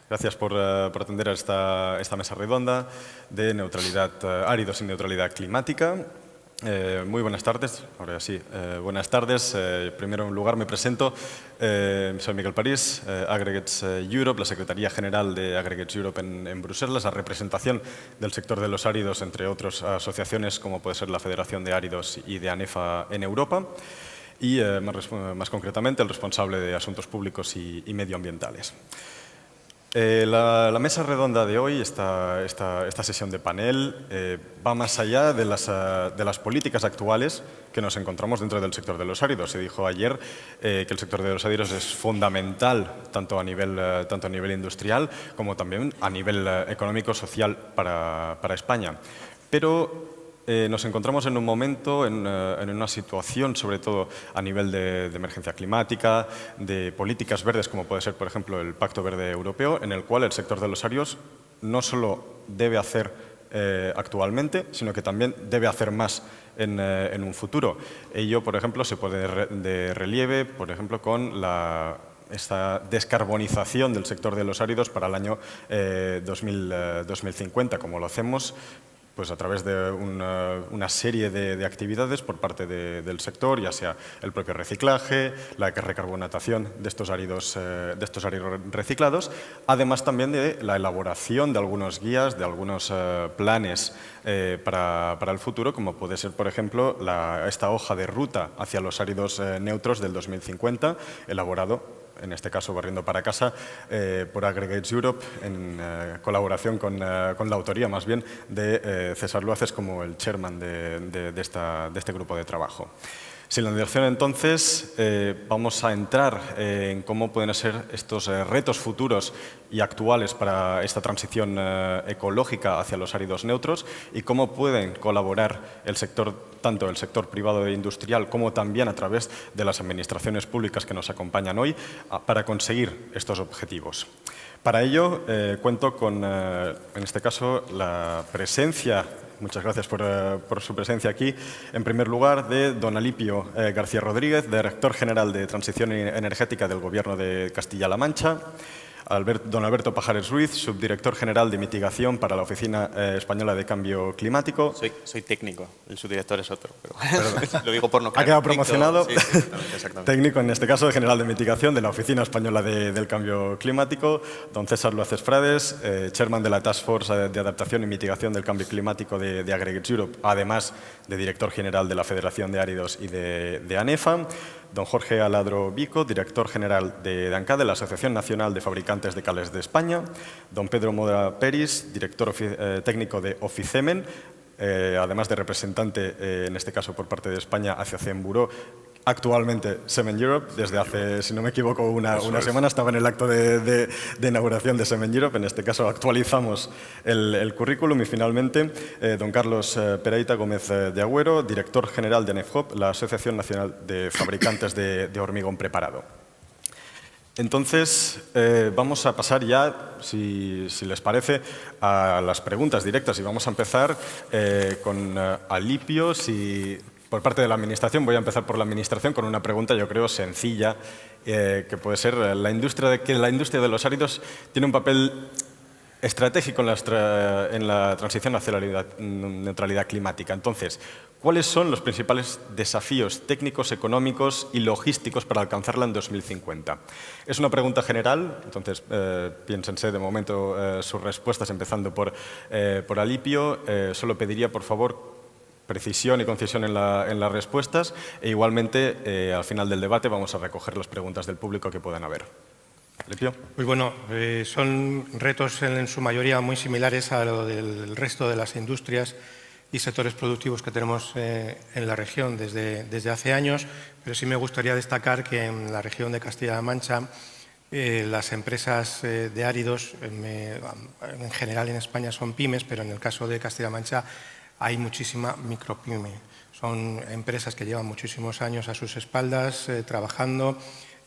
Gracias por atender a esta mesa redonda de neutralidad áridos y neutralidad climática. Muy buenas tardes. Ahora sí, buenas tardes. Primero, en lugar, me presento. Soy Miguel París, Aggregates Europe, la Secretaría General de Aggregates Europe en Bruselas, la representación del sector de los áridos, entre otras asociaciones como puede ser la Federación de Áridos y de ANEFA en Europa. Y más concretamente, el responsable de Asuntos Públicos y Medioambientales. La mesa redonda de hoy, esta sesión de panel, va más allá de las políticas actuales que nos encontramos dentro del sector de los áridos. Se dijo ayer que el sector de los áridos es fundamental tanto a nivel industrial como también a nivel económico-social para España. Pero nos encontramos en un momento, en una situación, sobre todo a nivel de emergencia climática, de políticas verdes, como puede ser, por ejemplo, el Pacto Verde Europeo, en el cual el sector de los áridos no solo debe hacer actualmente, sino que también debe hacer más en un futuro. Ello, por ejemplo, se pone de relieve, por ejemplo, con esta descarbonización del sector de los áridos para el año 2050, como lo hacemos pues a través de una serie de actividades por parte del sector, ya sea el propio reciclaje, la recarbonatación de estos áridos reciclados, además también de la elaboración de algunos guías, de algunos planes para el futuro, como puede ser, por ejemplo, esta hoja de ruta hacia los áridos neutros del 2050, elaborado en este caso Barriendo para Casa, por Aggregates Europe, en colaboración con la autoría más bien de César Luaces como el chairman de este grupo de trabajo. Sin la dilación, entonces, vamos a entrar en cómo pueden ser estos retos futuros y actuales para esta transición ecológica hacia los áridos neutros y cómo pueden colaborar el sector, tanto el sector privado e industrial como también a través de las administraciones públicas que nos acompañan hoy para conseguir estos objetivos. Para ello, cuento con, en este caso, la presencia. Muchas gracias por su presencia aquí. En primer lugar, de don Alipio García Rodríguez, Director General de Transición Energética del Gobierno de Castilla-La Mancha. Don Alberto Pajares Ruiz, Subdirector General de Mitigación para la Oficina Española de Cambio Climático. Soy técnico, el subdirector es otro, pero lo digo por no quedar. Ha quedado promocionado. Sí, exactamente. Técnico, en este caso, General de Mitigación de la Oficina Española del Cambio Climático. Don César Luaces Frades, Chairman de la Task Force de Adaptación y Mitigación del Cambio Climático de Aggregates Europe, además de Director General de la Federación de Áridos y de ANEFA. Don Jorge Aladro Vico, Director General de ANCAD, de la Asociación Nacional de Fabricantes de Cales de España. Don Pedro Moda Peris, Director Técnico de Oficemen, además de representante, en este caso por parte de España, hacia Cemburó. Actualmente Semen Europe, desde hace, si no me equivoco, una semana estaba en el acto de inauguración de Semen Europe. En este caso actualizamos el currículum y finalmente don Carlos Pereita Gómez de Agüero, Director General de ANEFHOP, la Asociación Nacional de Fabricantes de Hormigón Preparado. Entonces, vamos a pasar ya, si les parece, a las preguntas directas y vamos a empezar con Alipio. Por parte de la Administración, voy a empezar por la Administración con una pregunta, yo creo, sencilla, que puede ser la industria de los áridos tiene un papel estratégico en la transición hacia la neutralidad climática. Entonces, ¿cuáles son los principales desafíos técnicos, económicos y logísticos para alcanzarla en 2050? Es una pregunta general, entonces piénsense de momento sus respuestas, empezando por Alipio. Solo pediría, por favor, precisión y concisión en las respuestas e igualmente al final del debate vamos a recoger las preguntas del público que puedan haber. Alipio. Pues bueno, son retos en su mayoría muy similares a lo del resto de las industrias y sectores productivos que tenemos en la región desde hace años, pero sí me gustaría destacar que en la región de Castilla-La Mancha las empresas de áridos, en general en España son pymes, pero en el caso de Castilla-La Mancha hay muchísima micropyme. Son empresas que llevan muchísimos años a sus espaldas trabajando,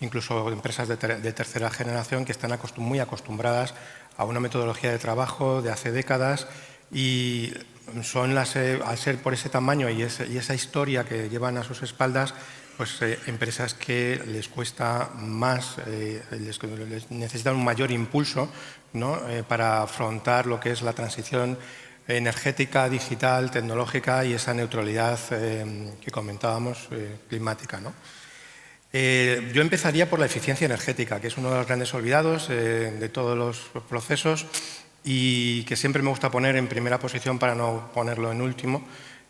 incluso empresas de tercera generación que están muy acostumbradas a una metodología de trabajo de hace décadas y son al ser por ese tamaño y esa historia que llevan a sus espaldas, pues empresas que les cuesta más, les necesitan un mayor impulso, ¿no? Para afrontar lo que es la transición energética, digital, tecnológica y esa neutralidad que comentábamos, climática, ¿no? Yo empezaría por la eficiencia energética, que es uno de los grandes olvidados de todos los procesos y que siempre me gusta poner en primera posición para no ponerlo en último.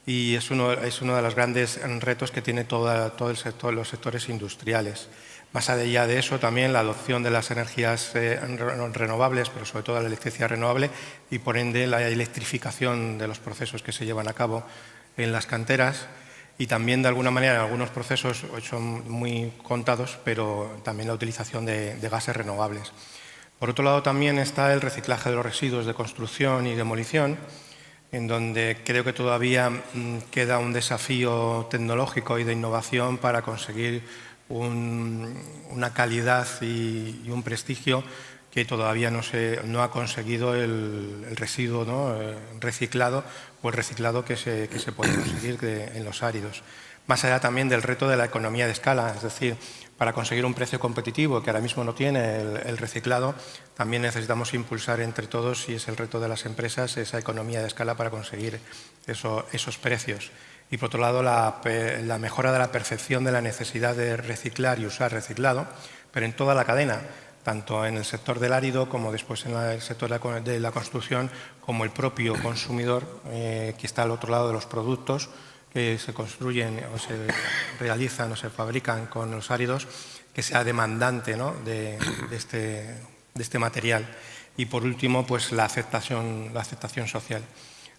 Y es uno de los grandes retos que tiene todo el sector, los sectores industriales. Más allá de eso, también la adopción de las energías renovables, pero sobre todo la electricidad renovable y, por ende, la electrificación de los procesos que se llevan a cabo en las canteras y también, de alguna manera, en algunos procesos son muy contados, pero también la utilización de gases renovables. Por otro lado, también está el reciclaje de los residuos de construcción y demolición, en donde creo que todavía queda un desafío tecnológico y de innovación para conseguir una calidad y un prestigio que todavía no ha conseguido el residuo, ¿no? Reciclado o el reciclado que se puede conseguir en los áridos. Más allá también del reto de la economía de escala, es decir, para conseguir un precio competitivo que ahora mismo no tiene el reciclado, también necesitamos impulsar entre todos, y es el reto de las empresas, esa economía de escala para conseguir esos precios. Y por otro lado, la mejora de la percepción de la necesidad de reciclar y usar reciclado, pero en toda la cadena, tanto en el sector del árido como después en el sector de la construcción, como el propio consumidor que está al otro lado de los productos que se construyen o se realizan o se fabrican con los áridos, que sea demandante, ¿no? de este material. Y por último, pues la aceptación social.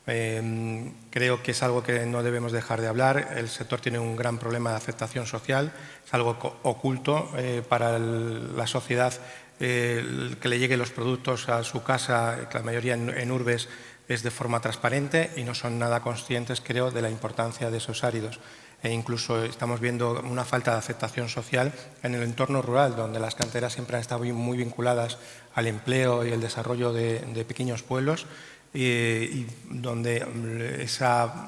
Creo que es algo que no debemos dejar de hablar. El sector tiene un gran problema de aceptación social, es algo oculto para la sociedad, que le lleguen los productos a su casa, que la mayoría en urbes es de forma transparente y no son nada conscientes, creo, de la importancia de esos áridos. E incluso estamos viendo una falta de aceptación social en el entorno rural, donde las canteras siempre han estado muy vinculadas al empleo y el desarrollo de pequeños pueblos, y donde esa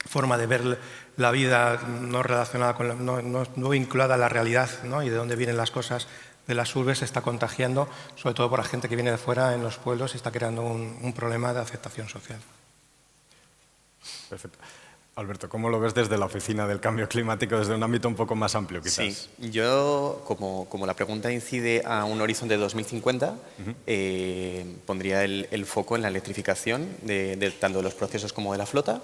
forma de ver la vida no relacionada con no vinculada a la realidad, ¿no? Y de dónde vienen las cosas de las urbes se está contagiando, sobre todo por la gente que viene de fuera en los pueblos, y está creando un problema de aceptación social. Perfecto. Alberto, ¿cómo lo ves desde la Oficina del Cambio Climático, desde un ámbito un poco más amplio, quizás? Sí, yo, como la pregunta incide a un horizonte de 2050, pondría el foco en la electrificación tanto de los procesos como de la flota.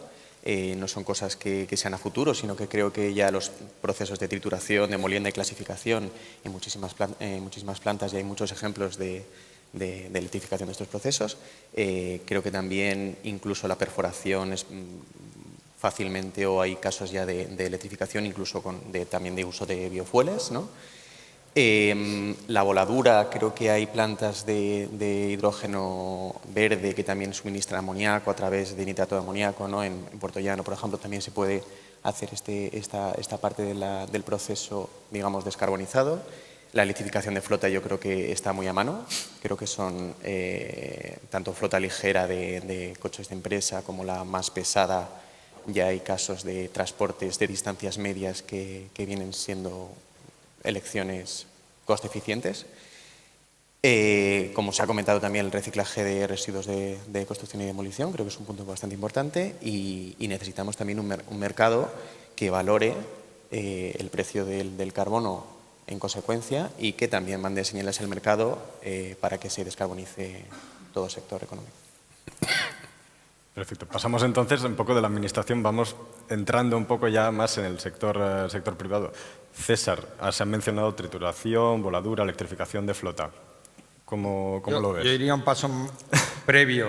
No son cosas que sean a futuro, sino que creo que ya los procesos de trituración, de molienda y clasificación en muchísimas plantas, y hay muchos ejemplos de electrificación de estos procesos. Creo que también incluso la perforación es fácilmente, o hay casos ya de electrificación incluso también de uso de biofueles, ¿no? La voladura, creo que hay plantas de hidrógeno verde que también suministran amoníaco a través de nitrato de amoníaco, ¿no? En Puerto Llano, por ejemplo, también se puede hacer esta parte del proceso, digamos, descarbonizado. La electrificación de flota yo creo que está muy a mano. Creo que son tanto flota ligera de coches de empresa como la más pesada. Ya hay casos de transportes de distancias medias que vienen siendo elecciones coste eficientes. Como se ha comentado también, el reciclaje de residuos de construcción y demolición, creo que es un punto bastante importante, y necesitamos también un mercado que valore el precio del carbono en consecuencia, y que también mande señales al mercado para que se descarbonice todo el sector económico. Perfecto. Pasamos entonces un poco de la administración, vamos entrando un poco ya más en el sector privado. César, se han mencionado trituración, voladura, electrificación de flota. ¿Cómo lo ves? Yo iría un paso previo.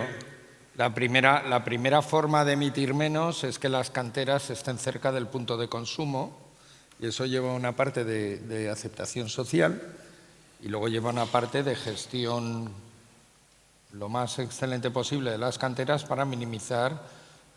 La primera forma de emitir menos es que las canteras estén cerca del punto de consumo, y eso lleva una parte de aceptación social y luego lleva una parte de gestión lo más excelente posible de las canteras para minimizar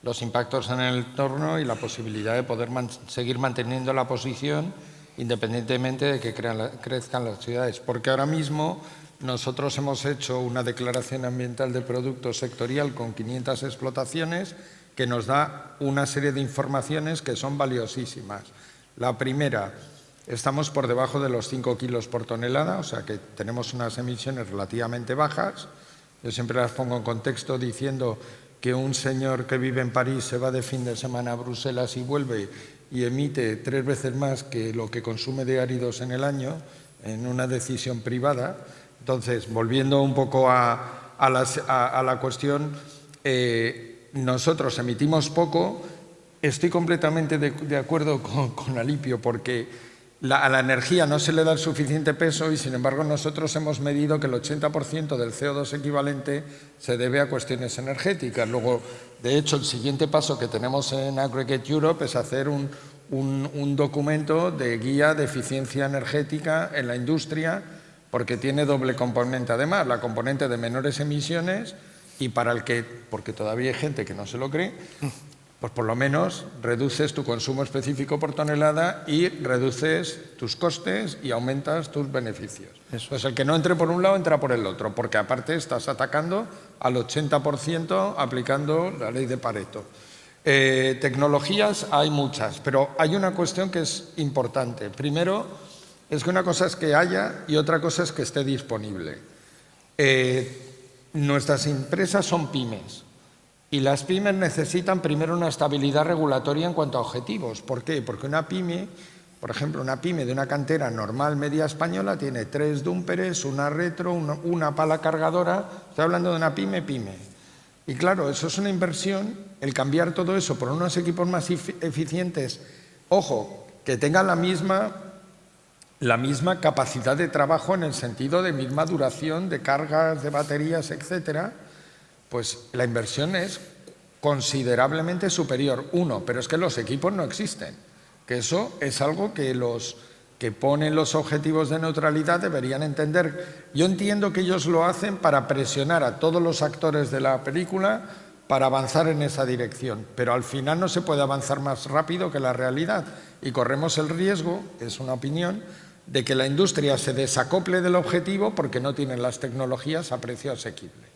los impactos en el entorno y la posibilidad de poder seguir manteniendo la posición independientemente de que crezcan las ciudades. Porque ahora mismo nosotros hemos hecho una declaración ambiental de producto sectorial con 500 explotaciones que nos da una serie de informaciones que son valiosísimas. La primera, estamos por debajo de los 5 kilos por tonelada, o sea que tenemos unas emisiones relativamente bajas. Yo siempre las pongo en contexto diciendo que un señor que vive en París se va de fin de semana a Bruselas y vuelve y emite 3 veces más que lo que consume de áridos en el año en una decisión privada. Entonces, volviendo un poco a la cuestión, nosotros emitimos poco. Estoy completamente de acuerdo con Alipio porque a la energía no se le da el suficiente peso y, sin embargo, nosotros hemos medido que el 80% del CO2 equivalente se debe a cuestiones energéticas. Luego, de hecho, el siguiente paso que tenemos en Aggregate Europe es hacer un documento de guía de eficiencia energética en la industria, porque tiene doble componente además, la componente de menores emisiones y porque todavía hay gente que no se lo cree, pues por lo menos reduces tu consumo específico por tonelada y reduces tus costes y aumentas tus beneficios. Pues el que no entre por un lado entra por el otro, porque aparte estás atacando al 80% aplicando la ley de Pareto. Tecnologías hay muchas, pero hay una cuestión que es importante. Primero, es que una cosa es que haya y otra cosa es que esté disponible. Nuestras empresas son pymes. Y las pymes necesitan primero una estabilidad regulatoria en cuanto a objetivos. ¿Por qué? Porque una pyme, por ejemplo, una pyme de una cantera normal media española tiene 3 dúmperes, una retro, una pala cargadora. Estoy hablando de una pyme. Y claro, eso es una inversión, el cambiar todo eso por unos equipos más eficientes, ojo, que tengan la misma capacidad de trabajo en el sentido de misma duración de cargas, de baterías, etcétera. Pues la inversión es considerablemente superior. Pero es que los equipos no existen, que eso es algo que los que ponen los objetivos de neutralidad deberían entender. Yo entiendo que ellos lo hacen para presionar a todos los actores de la película para avanzar en esa dirección, pero al final no se puede avanzar más rápido que la realidad y corremos el riesgo, es una opinión, de que la industria se desacople del objetivo porque no tienen las tecnologías a precio asequible.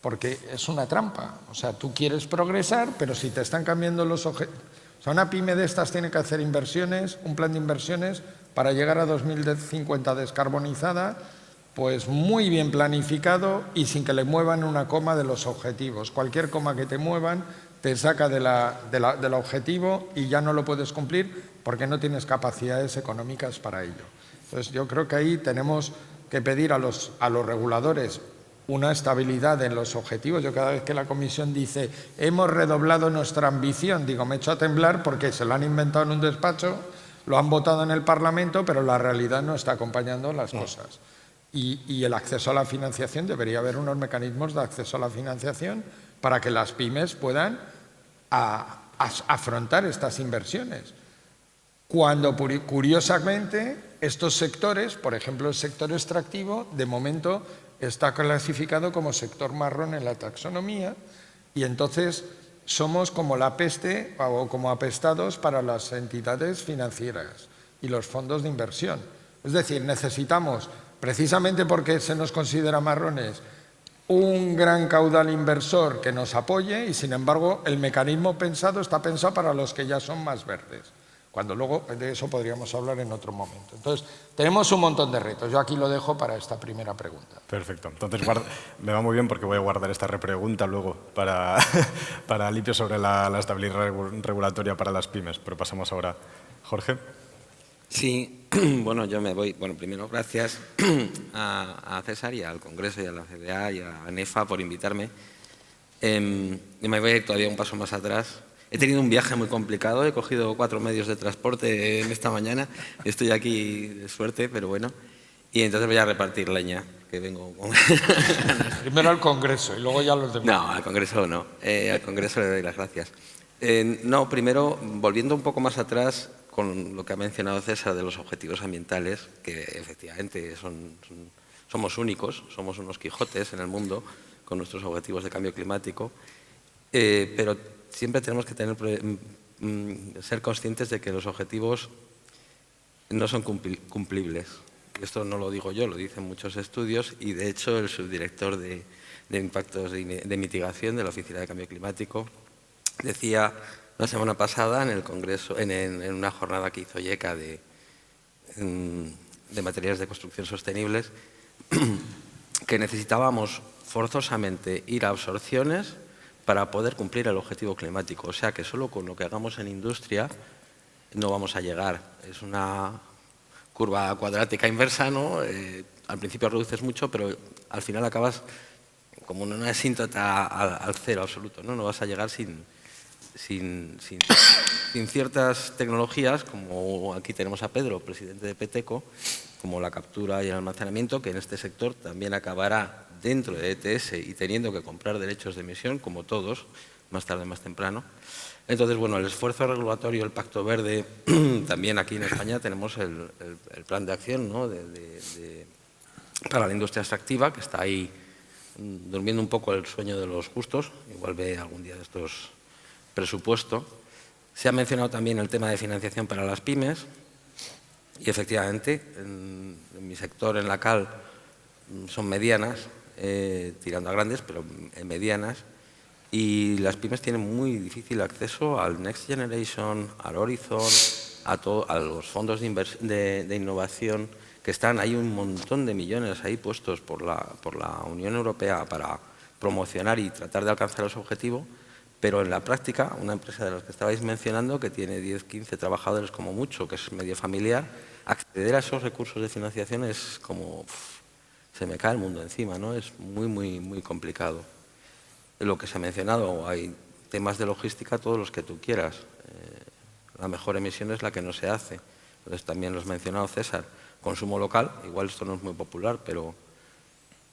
Porque es una trampa. O sea, tú quieres progresar, pero si te están cambiando los objetivos... O sea, una pyme de estas tiene que hacer inversiones, un plan de inversiones para llegar a 2050 descarbonizada, pues muy bien planificado y sin que le muevan una coma de los objetivos. Cualquier coma que te muevan te saca del objetivo y ya no lo puedes cumplir porque no tienes capacidades económicas para ello. Entonces, yo creo que ahí tenemos que pedir a los reguladores una estabilidad en los objetivos. Yo cada vez que la Comisión dice hemos redoblado nuestra ambición, digo, me echo a temblar porque se lo han inventado en un despacho, lo han votado en el Parlamento, pero la realidad no está acompañando las cosas. Y el acceso a la financiación, debería haber unos mecanismos de acceso a la financiación para que las pymes puedan afrontar estas inversiones. Cuando, curiosamente, estos sectores, por ejemplo el sector extractivo, de momento está clasificado como sector marrón en la taxonomía y entonces somos como la peste o como apestados para las entidades financieras y los fondos de inversión. Es decir, necesitamos, precisamente porque se nos considera marrones, un gran caudal inversor que nos apoye y, sin embargo, el mecanismo está pensado para los que ya son más verdes. Cuando luego de eso podríamos hablar en otro momento. Entonces, tenemos un montón de retos. Yo aquí lo dejo para esta primera pregunta. Perfecto. Entonces, me va muy bien porque voy a guardar esta repregunta luego para Alipio sobre la estabilidad regulatoria para las pymes. Pero pasamos ahora. Jorge. Sí, bueno, yo me voy. Bueno, primero, gracias a César y al Congreso y a la CDA y a ANEFA por invitarme. Y me voy a ir todavía un paso más atrás. He tenido un viaje muy complicado, he cogido 4 medios de transporte en esta mañana, estoy aquí de suerte, pero bueno, y entonces voy a repartir leña, que vengo con... Primero al Congreso y luego ya a los demás. No, al Congreso no, al Congreso le doy las gracias. No, primero, volviendo un poco más atrás con lo que ha mencionado César de los objetivos ambientales, que efectivamente somos únicos, somos unos Quijotes en el mundo con nuestros objetivos de cambio climático, pero siempre tenemos que ser conscientes de que los objetivos no son cumplibles. Esto no lo digo yo, lo dicen muchos estudios y, de hecho, el subdirector de impactos de mitigación de la Oficina de Cambio Climático decía la semana pasada en el Congreso, en una jornada que hizo IECA de materiales de construcción sostenibles, que necesitábamos forzosamente ir a absorciones para poder cumplir el objetivo climático. O sea que solo con lo que hagamos en industria no vamos a llegar. Es una curva cuadrática inversa, ¿no? Al principio reduces mucho, pero al final acabas como en una asíntota al cero absoluto, ¿no? No vas a llegar sin ciertas tecnologías, como aquí tenemos a Pedro, presidente de Peteco, como la captura y el almacenamiento, que en este sector también acabará dentro de ETS y teniendo que comprar derechos de emisión, como todos, más tarde, más temprano. Entonces, bueno, el esfuerzo regulatorio, el Pacto Verde, también aquí en España tenemos el plan de acción, ¿no? Para la industria extractiva, que está ahí durmiendo un poco el sueño de los justos, igual ve algún día de estos presupuesto. Se ha mencionado también el tema de financiación para las pymes y efectivamente en mi sector, en la CAL, son medianas, tirando a grandes, pero medianas, y las pymes tienen muy difícil acceso al Next Generation, al Horizon, a los fondos de innovación que están, hay un montón de millones ahí puestos por la Unión Europea para promocionar y tratar de alcanzar ese objetivo, pero en la práctica, una empresa de las que estabais mencionando, que tiene 10, 15 trabajadores como mucho, que es medio familiar, acceder a esos recursos de financiación es como, se me cae el mundo encima, ¿no? Es muy, muy, muy complicado. Lo que se ha mencionado, hay temas de logística, todos los que tú quieras. La mejor emisión es la que no se hace. Entonces también lo has mencionado, César, consumo local, igual esto no es muy popular, pero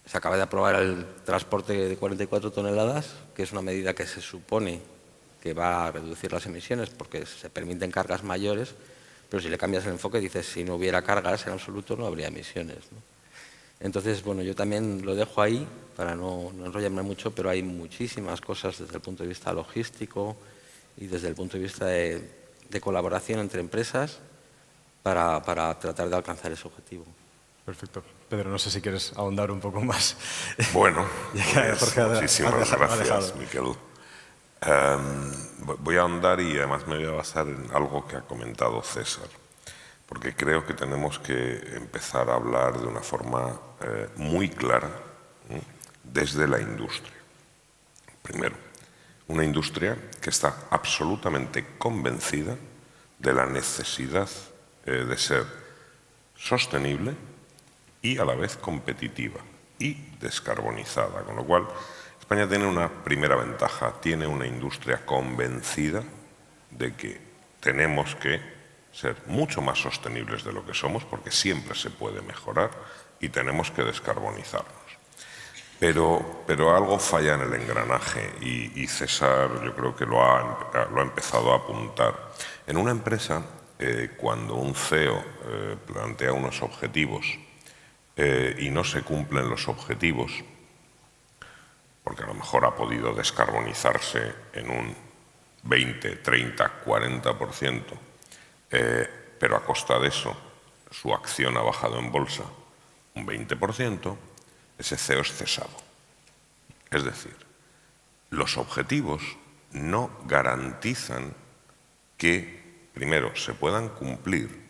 se acaba de aprobar el transporte de 44 toneladas, que es una medida que se supone que va a reducir las emisiones porque se permiten cargas mayores, pero si le cambias el enfoque dices, si no hubiera cargas en absoluto no habría emisiones, ¿no? Entonces, bueno, yo también lo dejo ahí para no enrollarme mucho, pero hay muchísimas cosas desde el punto de vista logístico y desde el punto de vista de colaboración entre empresas para tratar de alcanzar ese objetivo. Perfecto. Pedro, no sé si quieres ahondar un poco más. Bueno, Jorge muchísimas gracias, Miquel. Voy a ahondar y además me voy a basar en algo que ha comentado César, porque creo que tenemos que empezar a hablar de una forma muy clara desde la industria. Primero, una industria que está absolutamente convencida de la necesidad de ser sostenible y a la vez competitiva y descarbonizada, con lo cual España tiene una primera ventaja, tiene una industria convencida de que tenemos que ser mucho más sostenibles de lo que somos, porque siempre se puede mejorar y tenemos que descarbonizarnos. Pero algo falla en el engranaje y César yo creo que lo ha empezado a apuntar. En una empresa, cuando un CEO plantea unos objetivos y no se cumplen los objetivos, porque a lo mejor ha podido descarbonizarse en un 20, 30, 40%, pero a costa de eso su acción ha bajado en bolsa un 20%, ese CEO es cesado. Es decir, los objetivos no garantizan que, primero, se puedan cumplir,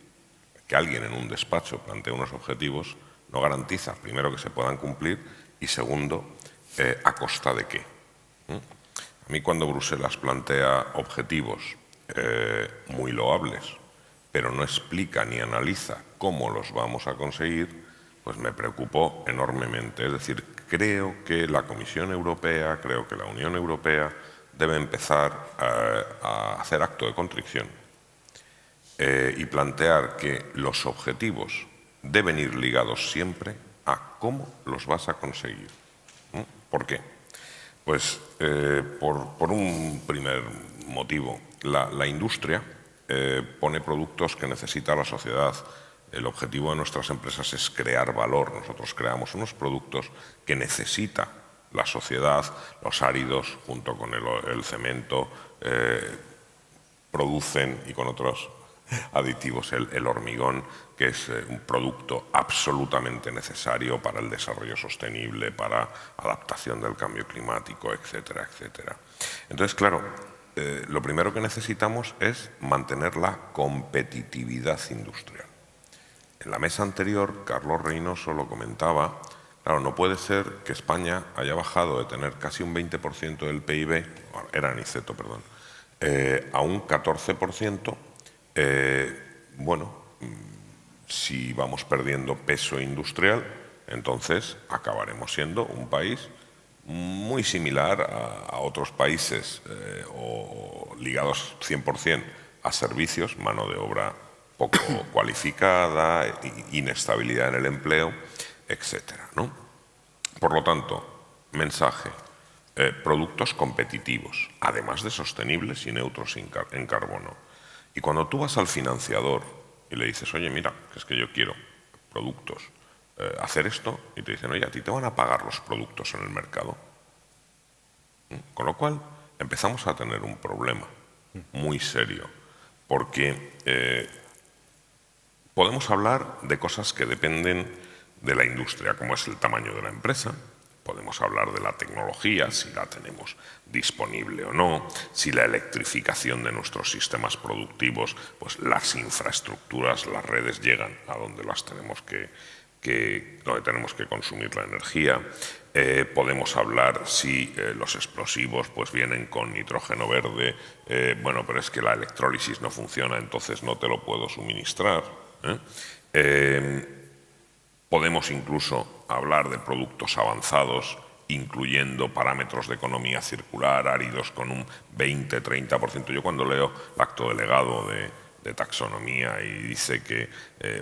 que alguien en un despacho plantee unos objetivos, no garantiza, primero, que se puedan cumplir y, segundo, ¿a costa de qué? A mí cuando Bruselas plantea objetivos muy loables, pero no explica ni analiza cómo los vamos a conseguir, pues me preocupó enormemente. Es decir, creo que la Comisión Europea, creo que la Unión Europea debe empezar a hacer acto de contrición y plantear que los objetivos deben ir ligados siempre a cómo los vas a conseguir. ¿Por qué? Pues por un primer motivo. La industria pone productos que necesita la sociedad. El objetivo de nuestras empresas es crear valor. Nosotros creamos unos productos que necesita la sociedad. Los áridos, junto con el cemento, producen, y con otros aditivos, el hormigón, que es un producto absolutamente necesario para el desarrollo sostenible, para adaptación del cambio climático, etcétera, etcétera. Entonces, claro, lo primero que necesitamos es mantener la competitividad industrial. En la mesa anterior, Carlos Reynoso lo comentaba. Claro, no puede ser que España haya bajado de tener casi un 20% del PIB, era Aniceto, perdón, a un 14%. Bueno, si vamos perdiendo peso industrial, entonces acabaremos siendo un país muy similar a otros países o ligados 100% a servicios, mano de obra poco cualificada, inestabilidad en el empleo, etcétera, ¿no? Por lo tanto, mensaje, productos competitivos, además de sostenibles y neutros en carbono. Y cuando tú vas al financiador y le dices, oye, mira, que es que yo quiero productos, hacer esto, y te dicen, oye, a ti te van a pagar los productos en el mercado. Con lo cual, empezamos a tener un problema muy serio, porque podemos hablar de cosas que dependen de la industria, como es el tamaño de la empresa. Podemos hablar de la tecnología, si la tenemos disponible o no, si la electrificación de nuestros sistemas productivos, pues las infraestructuras, las redes llegan a donde las tenemos donde tenemos que consumir la energía. Podemos hablar si los explosivos pues vienen con nitrógeno verde, bueno, pero es que la electrólisis no funciona, entonces no te lo puedo suministrar. Podemos incluso hablar de productos avanzados, incluyendo parámetros de economía circular, áridos con un 20-30%. Yo cuando leo el acto delegado de taxonomía y dice que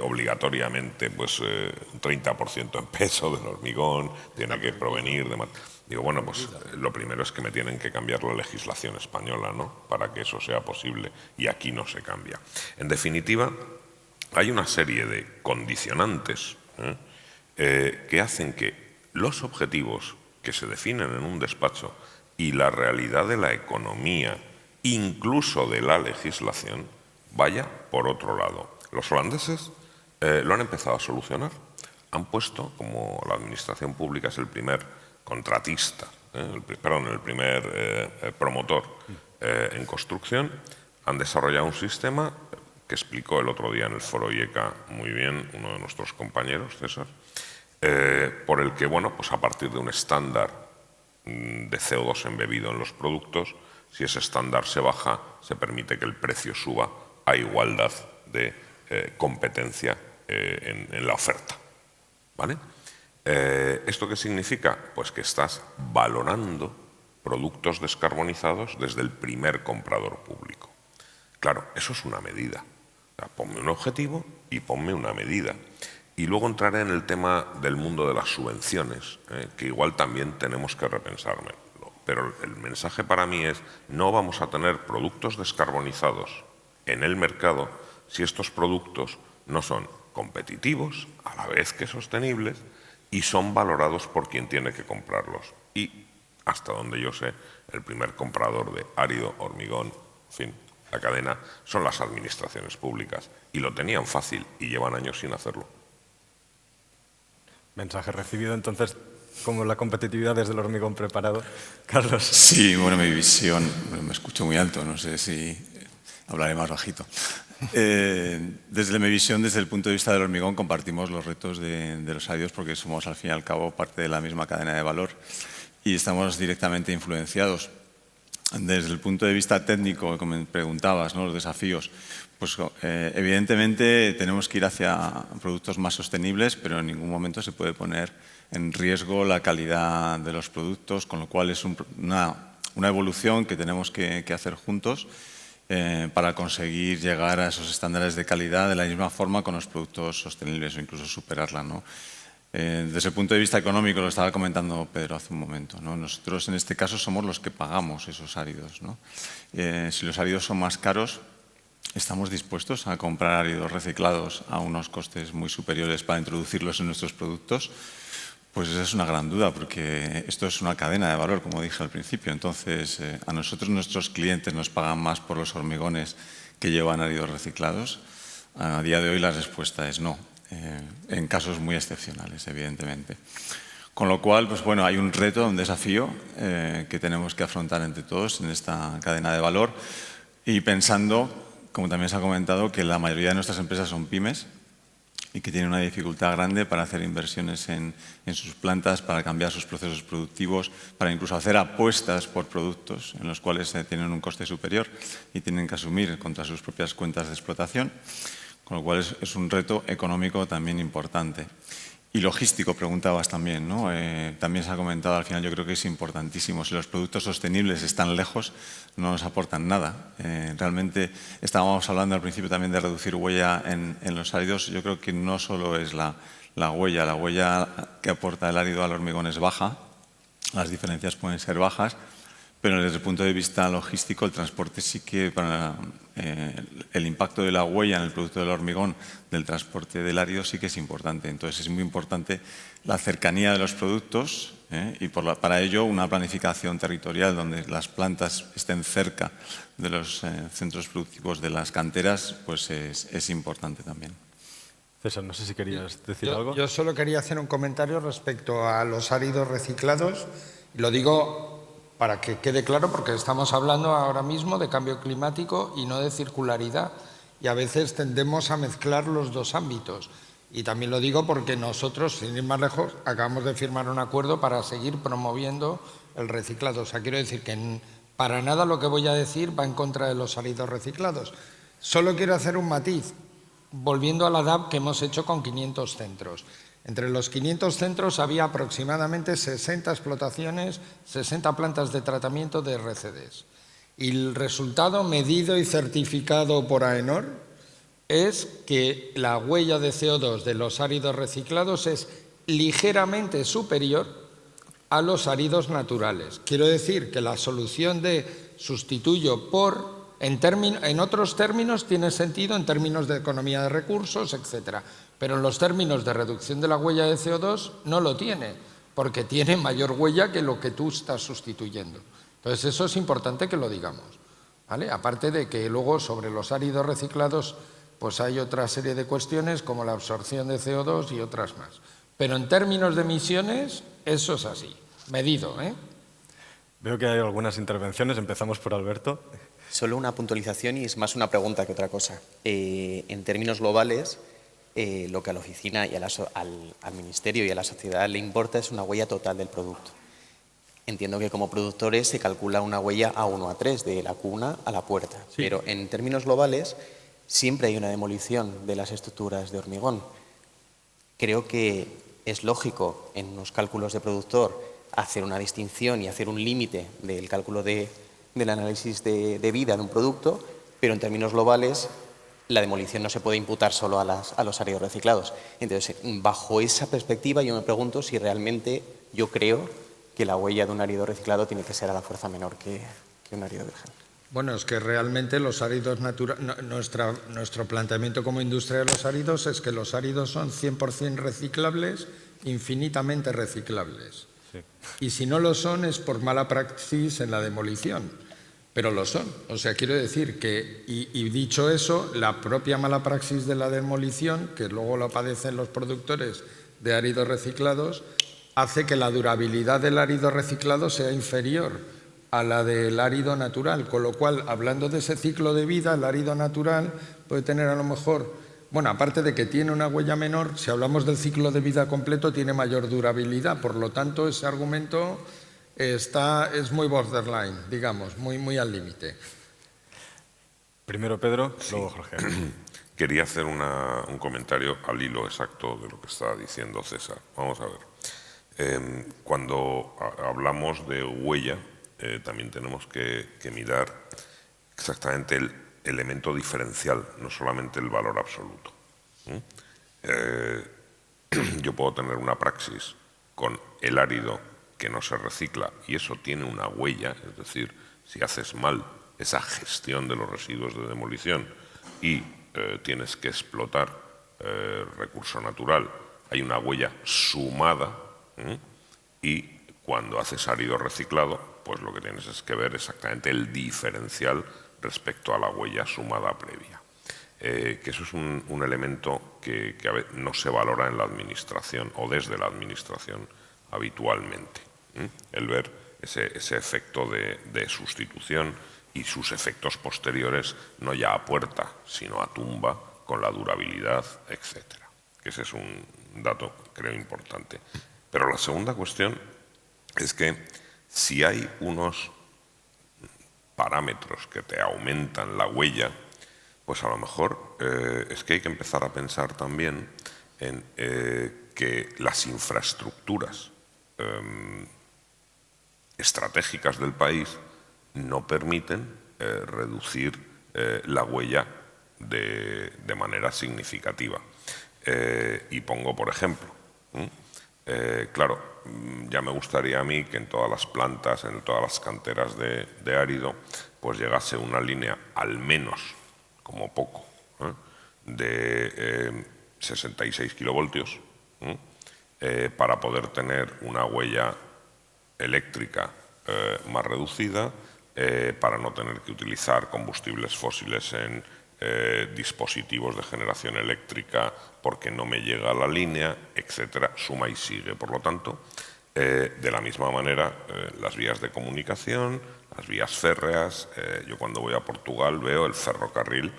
obligatoriamente pues, un 30% en peso del hormigón tiene que provenir de... Digo, bueno, pues lo primero es que me tienen que cambiar la legislación española, ¿no?, para que eso sea posible, y aquí no se cambia. En definitiva, hay una serie de condicionantes que hacen que los objetivos que se definen en un despacho y la realidad de la economía, incluso de la legislación, vaya por otro lado. Los holandeses lo han empezado a solucionar. Han puesto, como la administración pública es el primer contratista, el primer promotor en construcción, han desarrollado un sistema que explicó el otro día en el foro IECA muy bien uno de nuestros compañeros, César, por el que, bueno, pues a partir de un estándar de CO2 embebido en los productos, si ese estándar se baja, se permite que el precio suba a igualdad de competencia en la oferta, ¿vale? ¿Esto qué significa? Pues que estás valorando productos descarbonizados desde el primer comprador público. Claro, eso es una medida. O sea, ponme un objetivo y ponme una medida. Y luego entraré en el tema del mundo de las subvenciones, que igual también tenemos que repensarlo. Pero el mensaje para mí es, no vamos a tener productos descarbonizados en el mercado si estos productos no son competitivos, a la vez que sostenibles, y son valorados por quien tiene que comprarlos. Y, hasta donde yo sé, el primer comprador de árido, hormigón, en fin, la cadena, son las administraciones públicas. Y lo tenían fácil y llevan años sin hacerlo. Mensaje recibido, entonces, como la competitividad desde el hormigón preparado. Carlos. Sí, bueno, mi visión, me escucho muy alto, no sé si hablaré más bajito. Desde mi visión, desde el punto de vista del hormigón, compartimos los retos de los áridos porque somos, al fin y al cabo, parte de la misma cadena de valor y estamos directamente influenciados. Desde el punto de vista técnico, como me preguntabas, ¿no?, los desafíos, pues evidentemente tenemos que ir hacia productos más sostenibles, pero en ningún momento se puede poner en riesgo la calidad de los productos, con lo cual es una evolución que tenemos que hacer juntos para conseguir llegar a esos estándares de calidad de la misma forma con los productos sostenibles o incluso superarla, ¿no? Desde el punto de vista económico, lo estaba comentando Pedro hace un momento, ¿no? Nosotros en este caso somos los que pagamos esos áridos, ¿no? Si los áridos son más caros, estamos dispuestos a comprar áridos reciclados a unos costes muy superiores para introducirlos en nuestros productos. Pues esa es una gran duda, porque esto es una cadena de valor, como dije al principio. Entonces, a nosotros nuestros clientes nos pagan más por los hormigones que llevan áridos reciclados. A día de hoy la respuesta es no, en casos muy excepcionales, evidentemente. Con lo cual, pues bueno, hay un reto, un desafío que tenemos que afrontar entre todos en esta cadena de valor y pensando, como también se ha comentado, que la mayoría de nuestras empresas son pymes y que tienen una dificultad grande para hacer inversiones en sus plantas, para cambiar sus procesos productivos, para incluso hacer apuestas por productos en los cuales tienen un coste superior y tienen que asumir contra sus propias cuentas de explotación, con lo cual es un reto económico también importante. Y logístico, preguntabas también, ¿no? También se ha comentado, al final yo creo que es importantísimo. Si los productos sostenibles están lejos, no nos aportan nada. Realmente estábamos hablando al principio también de reducir huella en los áridos. Yo creo que no solo es la huella que aporta el árido al hormigón es baja, las diferencias pueden ser bajas, pero desde el punto de vista logístico, el transporte sí que, para el impacto de la huella en el producto del hormigón del transporte del árido sí que es importante. Entonces es muy importante la cercanía de los productos y para ello una planificación territorial donde las plantas estén cerca de los centros productivos de las canteras, pues es importante también. César, no sé si querías decir algo. Yo solo quería hacer un comentario respecto a los áridos reciclados. Lo digo para que quede claro, porque estamos hablando ahora mismo de cambio climático y no de circularidad. Y a veces tendemos a mezclar los dos ámbitos. Y también lo digo porque nosotros, sin ir más lejos, acabamos de firmar un acuerdo para seguir promoviendo el reciclado. O sea, quiero decir que para nada lo que voy a decir va en contra de los áridos reciclados. Solo quiero hacer un matiz, volviendo a la DAB que hemos hecho con 500 centros. Entre los 500 centros había aproximadamente 60 explotaciones, 60 plantas de tratamiento de RCDs. Y el resultado medido y certificado por AENOR es que la huella de CO2 de los áridos reciclados es ligeramente superior a los áridos naturales. Quiero decir que la solución de sustituyo por, en otros términos tiene sentido, en términos de economía de recursos, etcétera. Pero en los términos de reducción de la huella de CO2 no lo tiene, porque tiene mayor huella que lo que tú estás sustituyendo. Entonces eso es importante que lo digamos, ¿vale? Aparte de que luego sobre los áridos reciclados pues hay otra serie de cuestiones como la absorción de CO2 y otras más. Pero en términos de emisiones eso es así, medido, ¿eh? Veo que hay algunas intervenciones, empezamos por Alberto. Solo una puntualización y es más una pregunta que otra cosa. En términos globales, lo que a la oficina y al ministerio y a la sociedad le importa es una huella total del producto. Entiendo que como productores se calcula una huella A1, A3, de la cuna a la puerta. Sí. Pero en términos globales siempre hay una demolición de las estructuras de hormigón. Creo que es lógico en los cálculos de productor hacer una distinción y hacer un límite del cálculo del análisis de vida de un producto, pero en términos globales la demolición no se puede imputar solo a los áridos reciclados. Entonces, bajo esa perspectiva, yo me pregunto si realmente yo creo que la huella de un árido reciclado tiene que ser a la fuerza menor que un árido virgen. Bueno, es que realmente los áridos naturales, nuestro planteamiento como industria de los áridos es que los áridos son 100% reciclables, infinitamente reciclables. Sí. Y si no lo son es por mala praxis en la demolición. Pero lo son. O sea, quiero decir que, y dicho eso, la propia mala praxis de la demolición, que luego la padecen los productores de áridos reciclados, hace que la durabilidad del árido reciclado sea inferior a la del árido natural. Con lo cual, hablando de ese ciclo de vida, el árido natural puede tener a lo mejor, bueno, aparte de que tiene una huella menor, si hablamos del ciclo de vida completo, tiene mayor durabilidad. Por lo tanto, ese argumento es muy borderline, digamos, muy al límite. Primero Pedro, luego Jorge. Quería hacer un comentario al hilo exacto de lo que estaba diciendo César. Vamos a ver. Cuando hablamos de huella, también tenemos que mirar exactamente el elemento diferencial, no solamente el valor absoluto. Yo puedo tener una praxis con el árido que no se recicla y eso tiene una huella, es decir, si haces mal esa gestión de los residuos de demolición y tienes que explotar recurso natural, hay una huella sumada y cuando haces árido reciclado, pues lo que tienes es que ver exactamente el diferencial respecto a la huella sumada previa. Que eso es un elemento que a veces no se valora en la administración o desde la administración habitualmente. El ver ese efecto de sustitución y sus efectos posteriores, no ya a puerta, sino a tumba, con la durabilidad, etc. Ese es un dato, creo, importante. Pero la segunda cuestión es que si hay unos parámetros que te aumentan la huella, pues a lo mejor es que hay que empezar a pensar también en que las infraestructuras estratégicas del país no permiten reducir la huella de manera significativa. Y pongo, por ejemplo, claro, ya me gustaría a mí que en todas las plantas, en todas las canteras de árido, pues llegase una línea al menos, como poco, de 66 kilovoltios para poder tener una huella eléctrica más reducida, para no tener que utilizar combustibles fósiles en dispositivos de generación eléctrica porque no me llega a la línea, etcétera, suma y sigue. Por lo tanto, de la misma manera, las vías de comunicación, las vías férreas, yo cuando voy a Portugal veo el ferrocarril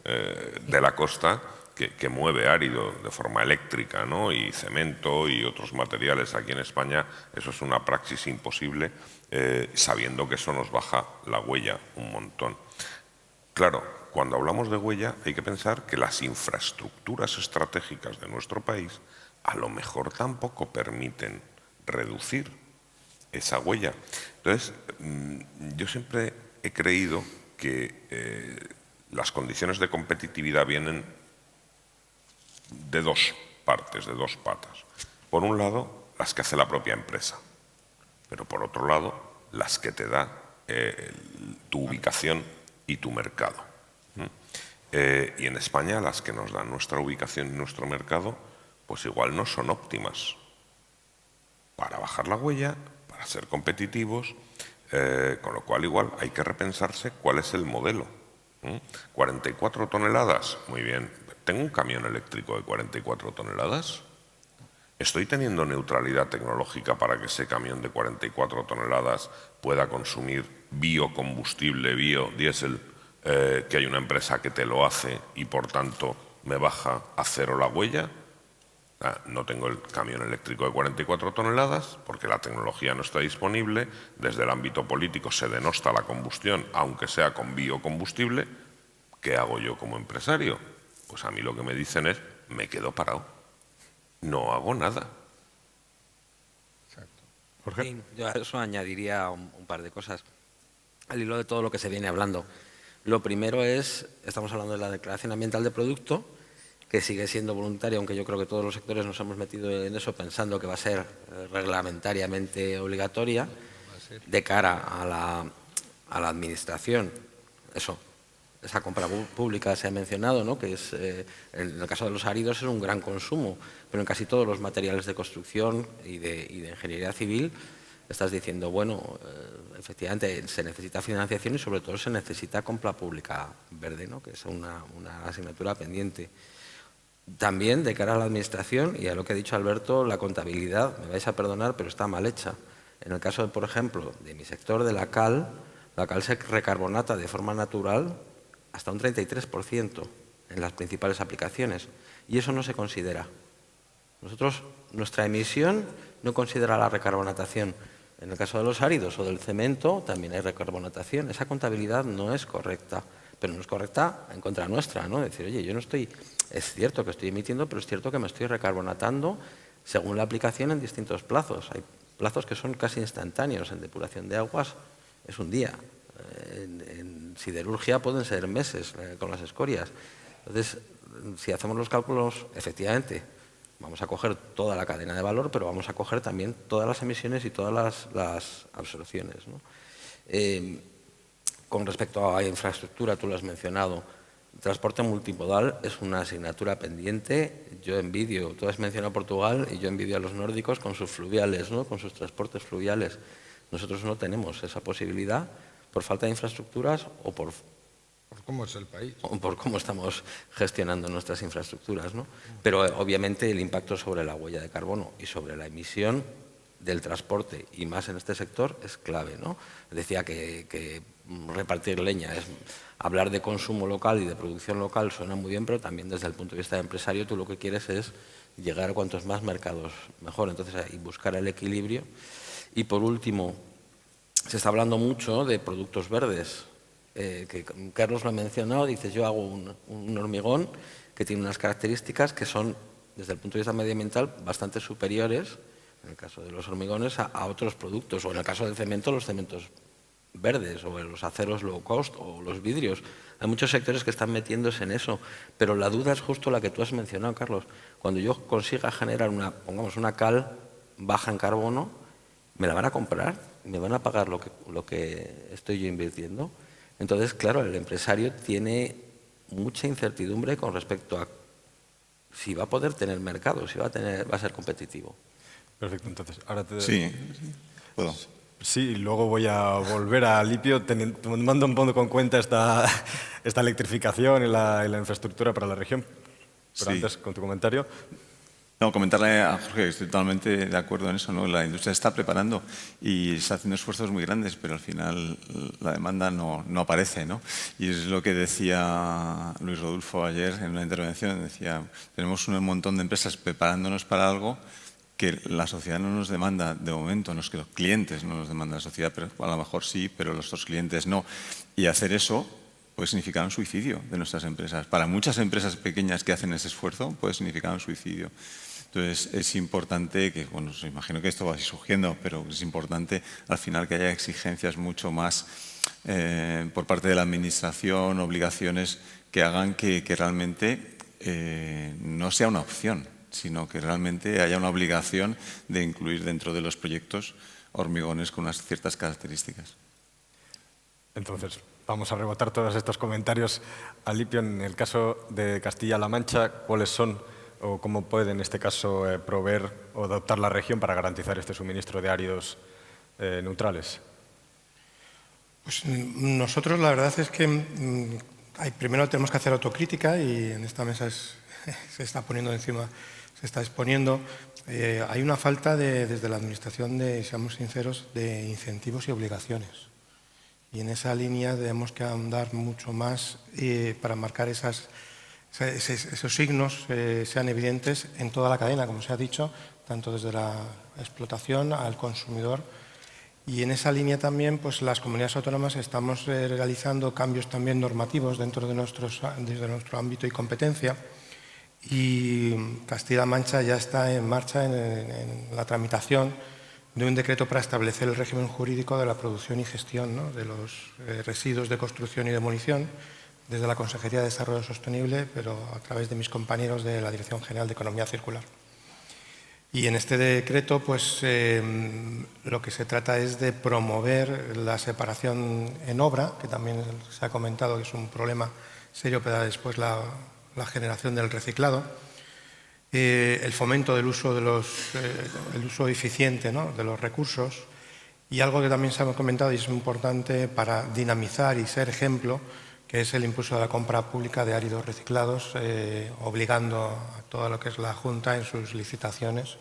de la costa que mueve árido de forma eléctrica, ¿no? Y cemento y otros materiales. Aquí en España eso es una praxis imposible, sabiendo que eso nos baja la huella un montón. Claro, cuando hablamos de huella hay que pensar que las infraestructuras estratégicas de nuestro país a lo mejor tampoco permiten reducir esa huella. Entonces, yo siempre he creído que las condiciones de competitividad vienen de dos partes, de dos patas. Por un lado, las que hace la propia empresa, pero por otro lado, las que te da tu ubicación y tu mercado. Y en España las que nos dan nuestra ubicación y nuestro mercado, pues igual no son óptimas para bajar la huella, para ser competitivos, con lo cual igual hay que repensarse cuál es el modelo. 44 toneladas, muy bien. ¿Tengo un camión eléctrico de 44 toneladas? ¿Estoy teniendo neutralidad tecnológica para que ese camión de 44 toneladas pueda consumir biocombustible, biodiesel, que hay una empresa que te lo hace y por tanto me baja a cero la huella? No tengo el camión eléctrico de 44 toneladas porque la tecnología no está disponible. Desde el ámbito político se denosta la combustión, aunque sea con biocombustible. ¿Qué hago yo como empresario? Pues a mí lo que me dicen es, me quedo parado. No hago nada. Jorge. Sí, yo a eso añadiría un par de cosas. Al hilo de todo lo que se viene hablando. Lo primero es, estamos hablando de la declaración ambiental de producto, que sigue siendo voluntaria, aunque yo creo que todos los sectores nos hemos metido en eso pensando que va a ser reglamentariamente obligatoria de cara a la administración. Esa compra pública se ha mencionado, ¿no? Que es, en el caso de los áridos es un gran consumo, pero en casi todos los materiales de construcción y de ingeniería civil estás diciendo, bueno, efectivamente se necesita financiación y sobre todo se necesita compra pública verde, ¿no? Que es una asignatura pendiente. También de cara a la administración, y a lo que ha dicho Alberto, la contabilidad, me vais a perdonar, pero está mal hecha. En el caso, por ejemplo, de mi sector, de la cal se recarbonata de forma natural hasta un 33% en las principales aplicaciones, y eso no se considera. Nuestra emisión no considera la recarbonatación. En el caso de los áridos o del cemento también hay recarbonatación. Esa contabilidad no es correcta, pero no es correcta en contra nuestra, ¿no? Decir, oye, yo no estoy, es cierto que estoy emitiendo, pero es cierto que me estoy recarbonatando según la aplicación en distintos plazos. Hay plazos que son casi instantáneos. En depuración de aguas es un día. En siderurgia pueden ser meses con las escorias. Entonces, si hacemos los cálculos, efectivamente, vamos a coger toda la cadena de valor, pero vamos a coger también todas las emisiones y todas las absorciones, ¿no? Con respecto a infraestructura, tú lo has mencionado, transporte multimodal es una asignatura pendiente. Yo envidio, tú has mencionado Portugal y yo envidio a los nórdicos con sus fluviales, ¿no? Con sus transportes fluviales. Nosotros no tenemos esa posibilidad por falta de infraestructuras o por por cómo es el país. O por cómo estamos gestionando nuestras infraestructuras, ¿no? Pero obviamente el impacto sobre la huella de carbono y sobre la emisión del transporte, y más en este sector, es clave, ¿no? Decía que repartir leña es hablar de consumo local y de producción local, suena muy bien, pero también desde el punto de vista de empresario tú lo que quieres es llegar a cuantos más mercados mejor, entonces y buscar el equilibrio. Y por último, se está hablando mucho de productos verdes, que Carlos lo ha mencionado, dices yo hago un hormigón que tiene unas características que son, desde el punto de vista medioambiental, bastante superiores, en el caso de los hormigones, a otros productos, o en el caso del cemento, los cementos verdes, o los aceros low cost, o los vidrios. Hay muchos sectores que están metiéndose en eso, pero la duda es justo la que tú has mencionado, Carlos. Cuando yo consiga generar pongamos una cal baja en carbono, ¿me la van a comprar? ¿Me van a pagar lo que estoy yo invirtiendo? Entonces, claro, el empresario tiene mucha incertidumbre con respecto a si va a poder tener mercado, si va a ser competitivo. Perfecto, entonces, ahora te... Sí, puedo. Sí, luego voy a volver a Alipio, tomando un poco en cuenta esta electrificación y la infraestructura para la región. Pero Sí. antes, con tu comentario. No, comentarle a Jorge que estoy totalmente de acuerdo en eso, ¿no? La industria se está preparando y está haciendo esfuerzos muy grandes, pero al final la demanda no aparece, ¿no? Y es lo que decía Luis Rodolfo ayer en una intervención, decía, tenemos un montón de empresas preparándonos para algo que la sociedad no nos demanda de momento, no es que los clientes no nos demandan, la sociedad pero a lo mejor sí, pero los otros clientes no. Y hacer eso puede significar un suicidio de nuestras empresas. Para muchas empresas pequeñas que hacen ese esfuerzo puede significar un suicidio. Entonces es importante que, bueno, imagino que esto va a ir surgiendo, pero es importante al final que haya exigencias mucho más por parte de la administración, obligaciones que hagan que realmente no sea una opción, sino que realmente haya una obligación de incluir dentro de los proyectos hormigones con unas ciertas características. Entonces, vamos a rebotar todos estos comentarios. Alipio, en el caso de Castilla-La Mancha, ¿cuáles son o cómo puede en este caso proveer o adoptar la región para garantizar este suministro de áridos neutrales? Pues nosotros la verdad es que primero tenemos que hacer autocrítica y en esta mesa se está poniendo encima, se está exponiendo. Hay una falta desde la Administración, seamos sinceros, de incentivos y obligaciones. Y en esa línea tenemos que andar mucho más para marcar esos signos sean evidentes en toda la cadena, como se ha dicho, tanto desde la explotación al consumidor. Y en esa línea también, pues las comunidades autónomas estamos realizando cambios también normativos desde nuestro ámbito y competencia. Y Castilla-La Mancha ya está en marcha en la tramitación de un decreto para establecer el régimen jurídico de la producción y gestión, ¿no?, de los residuos de construcción y demolición, desde la Consejería de Desarrollo Sostenible, pero a través de mis compañeros de la Dirección General de Economía Circular. Y en este decreto, pues lo que se trata es de promover la separación en obra, que también se ha comentado que es un problema serio para después la generación del reciclado, el fomento del uso el uso eficiente, ¿no?, de los recursos, y algo que también se ha comentado y es importante para dinamizar y ser ejemplo, que es el impulso de la compra pública de áridos reciclados, obligando a todo lo que es la Junta en sus licitaciones,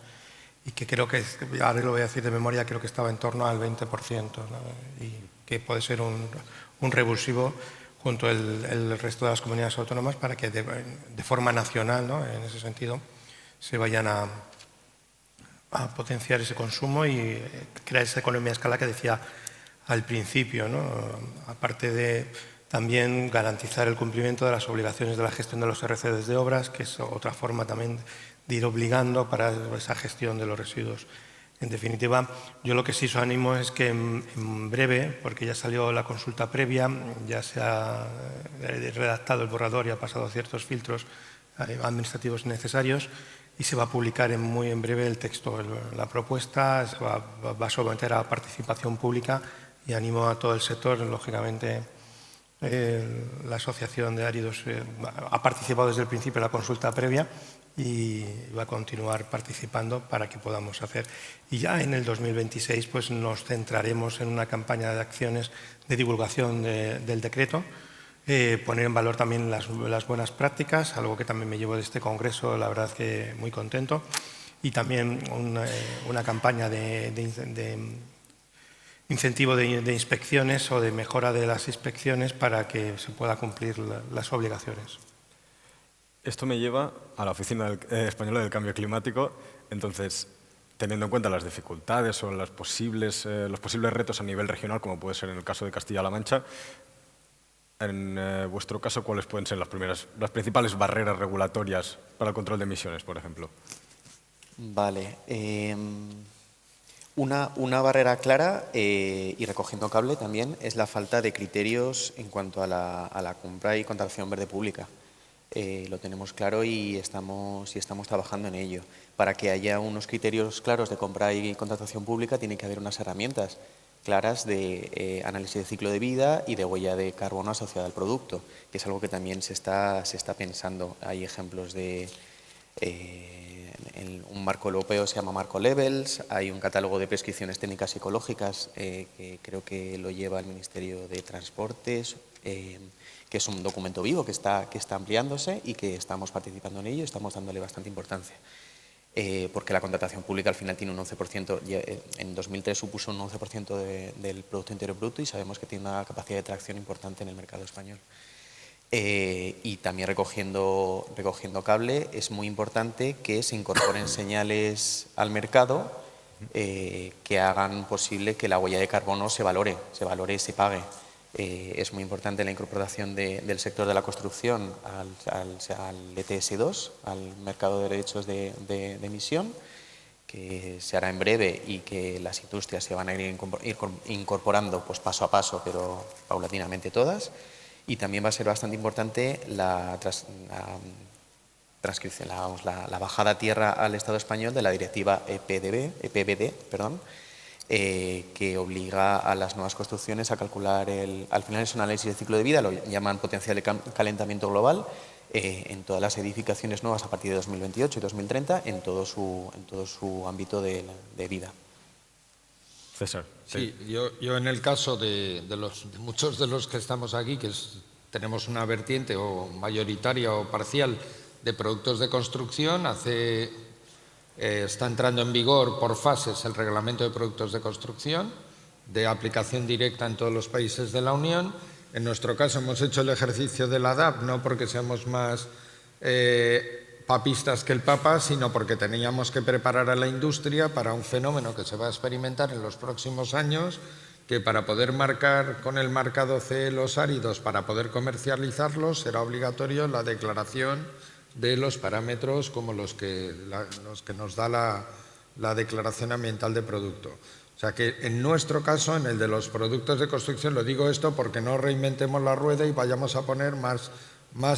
y que creo que, ahora lo voy a decir de memoria, creo que estaba en torno al 20%, ¿no?, y que puede ser un revulsivo junto al resto de las comunidades autónomas para que de forma nacional, ¿no?, en ese sentido, se vayan a potenciar ese consumo y crear esa economía a escala que decía al principio, ¿no?, aparte de también garantizar el cumplimiento de las obligaciones de la gestión de los RCDs de obras, que es otra forma también de ir obligando para esa gestión de los residuos. En definitiva, yo lo que sí os animo es que en breve, porque ya salió la consulta previa, ya se ha redactado el borrador y ha pasado ciertos filtros administrativos necesarios y se va a publicar muy en breve el texto, la propuesta, se va a someter a participación pública y animo a todo el sector, lógicamente. La Asociación de Áridos ha participado desde el principio en la consulta previa y va a continuar participando para que podamos hacer. Y ya en el 2026 pues, nos centraremos en una campaña de acciones de divulgación del decreto Poner en valor también las buenas prácticas, algo que también me llevo de este congreso, la verdad que muy contento. Y también una campaña de incentivo de inspecciones o de mejora de las inspecciones para que se pueda cumplir las obligaciones. Esto me lleva a la Oficina Española del Cambio Climático. Entonces, teniendo en cuenta las dificultades o los posibles retos a nivel regional, como puede ser en el caso de Castilla-La Mancha, en vuestro caso, ¿cuáles pueden ser las principales barreras regulatorias para el control de emisiones, por ejemplo? Vale. Una barrera clara, y recogiendo cable también, es la falta de criterios en cuanto a la compra y contratación verde pública. Lo tenemos claro y estamos trabajando en ello. Para que haya unos criterios claros de compra y contratación pública, tiene que haber unas herramientas claras de análisis de ciclo de vida y de huella de carbono asociada al producto, que es algo que también se está pensando. Hay ejemplos de un marco europeo, se llama Marco Levels, hay un catálogo de prescripciones técnicas psicológicas que creo que lo lleva el Ministerio de Transportes, que es un documento vivo que está ampliándose y que estamos participando en ello, estamos dándole bastante importancia. Porque la contratación pública al final tiene un 11%, en 2003 supuso un 11% del Producto Interior Bruto y sabemos que tiene una capacidad de tracción importante en el mercado español. Y también recogiendo cable, es muy importante que se incorporen señales al mercado que hagan posible que la huella de carbono se valore y se pague. Es muy importante la incorporación del sector de la construcción al ETS2, al mercado de derechos de emisión, que se hará en breve y que las industrias se van a ir incorporando pues, paso a paso, pero paulatinamente todas. Y también va a ser bastante importante la transcripción, la bajada a tierra al Estado español de la directiva EPBD, que obliga a las nuevas construcciones a calcular, al final es un análisis de ciclo de vida, lo llaman potencial de calentamiento global, en todas las edificaciones nuevas a partir de 2028 y 2030 en todo su ámbito de vida. César. Sí, yo en el caso de muchos de los que estamos aquí, que tenemos una vertiente o mayoritaria o parcial de productos de construcción, está entrando en vigor por fases el Reglamento de Productos de Construcción, de aplicación directa en todos los países de la Unión. En nuestro caso hemos hecho el ejercicio de la ADAP, no porque seamos más papistas que el Papa, sino porque teníamos que preparar a la industria para un fenómeno que se va a experimentar en los próximos años, que para poder marcar con el marcado CE los áridos, para poder comercializarlos, será obligatorio la declaración de los parámetros como los que nos da la declaración ambiental de producto. O sea que en nuestro caso, en el de los productos de construcción, lo digo esto porque no reinventemos la rueda y vayamos a poner más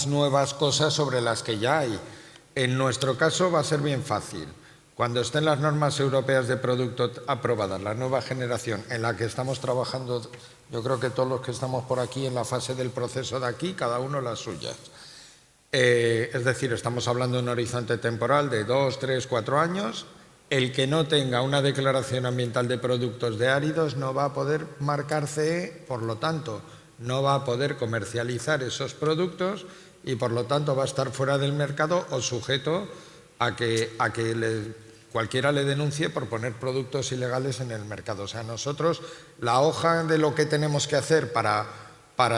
nuevas cosas sobre las que ya hay. En nuestro caso va a ser bien fácil. Cuando estén las normas europeas de producto aprobadas, la nueva generación en la que estamos trabajando, yo creo que todos los que estamos por aquí en la fase del proceso de aquí, cada uno las suyas. Es decir, estamos hablando de un horizonte temporal de 2, 3, 4 años. El que no tenga una declaración ambiental de productos de áridos no va a poder marcar CE, por lo tanto, no va a poder comercializar esos productos y, por lo tanto, va a estar fuera del mercado o sujeto a que cualquiera le denuncie por poner productos ilegales en el mercado. O sea, nosotros, la hoja de lo que tenemos que hacer para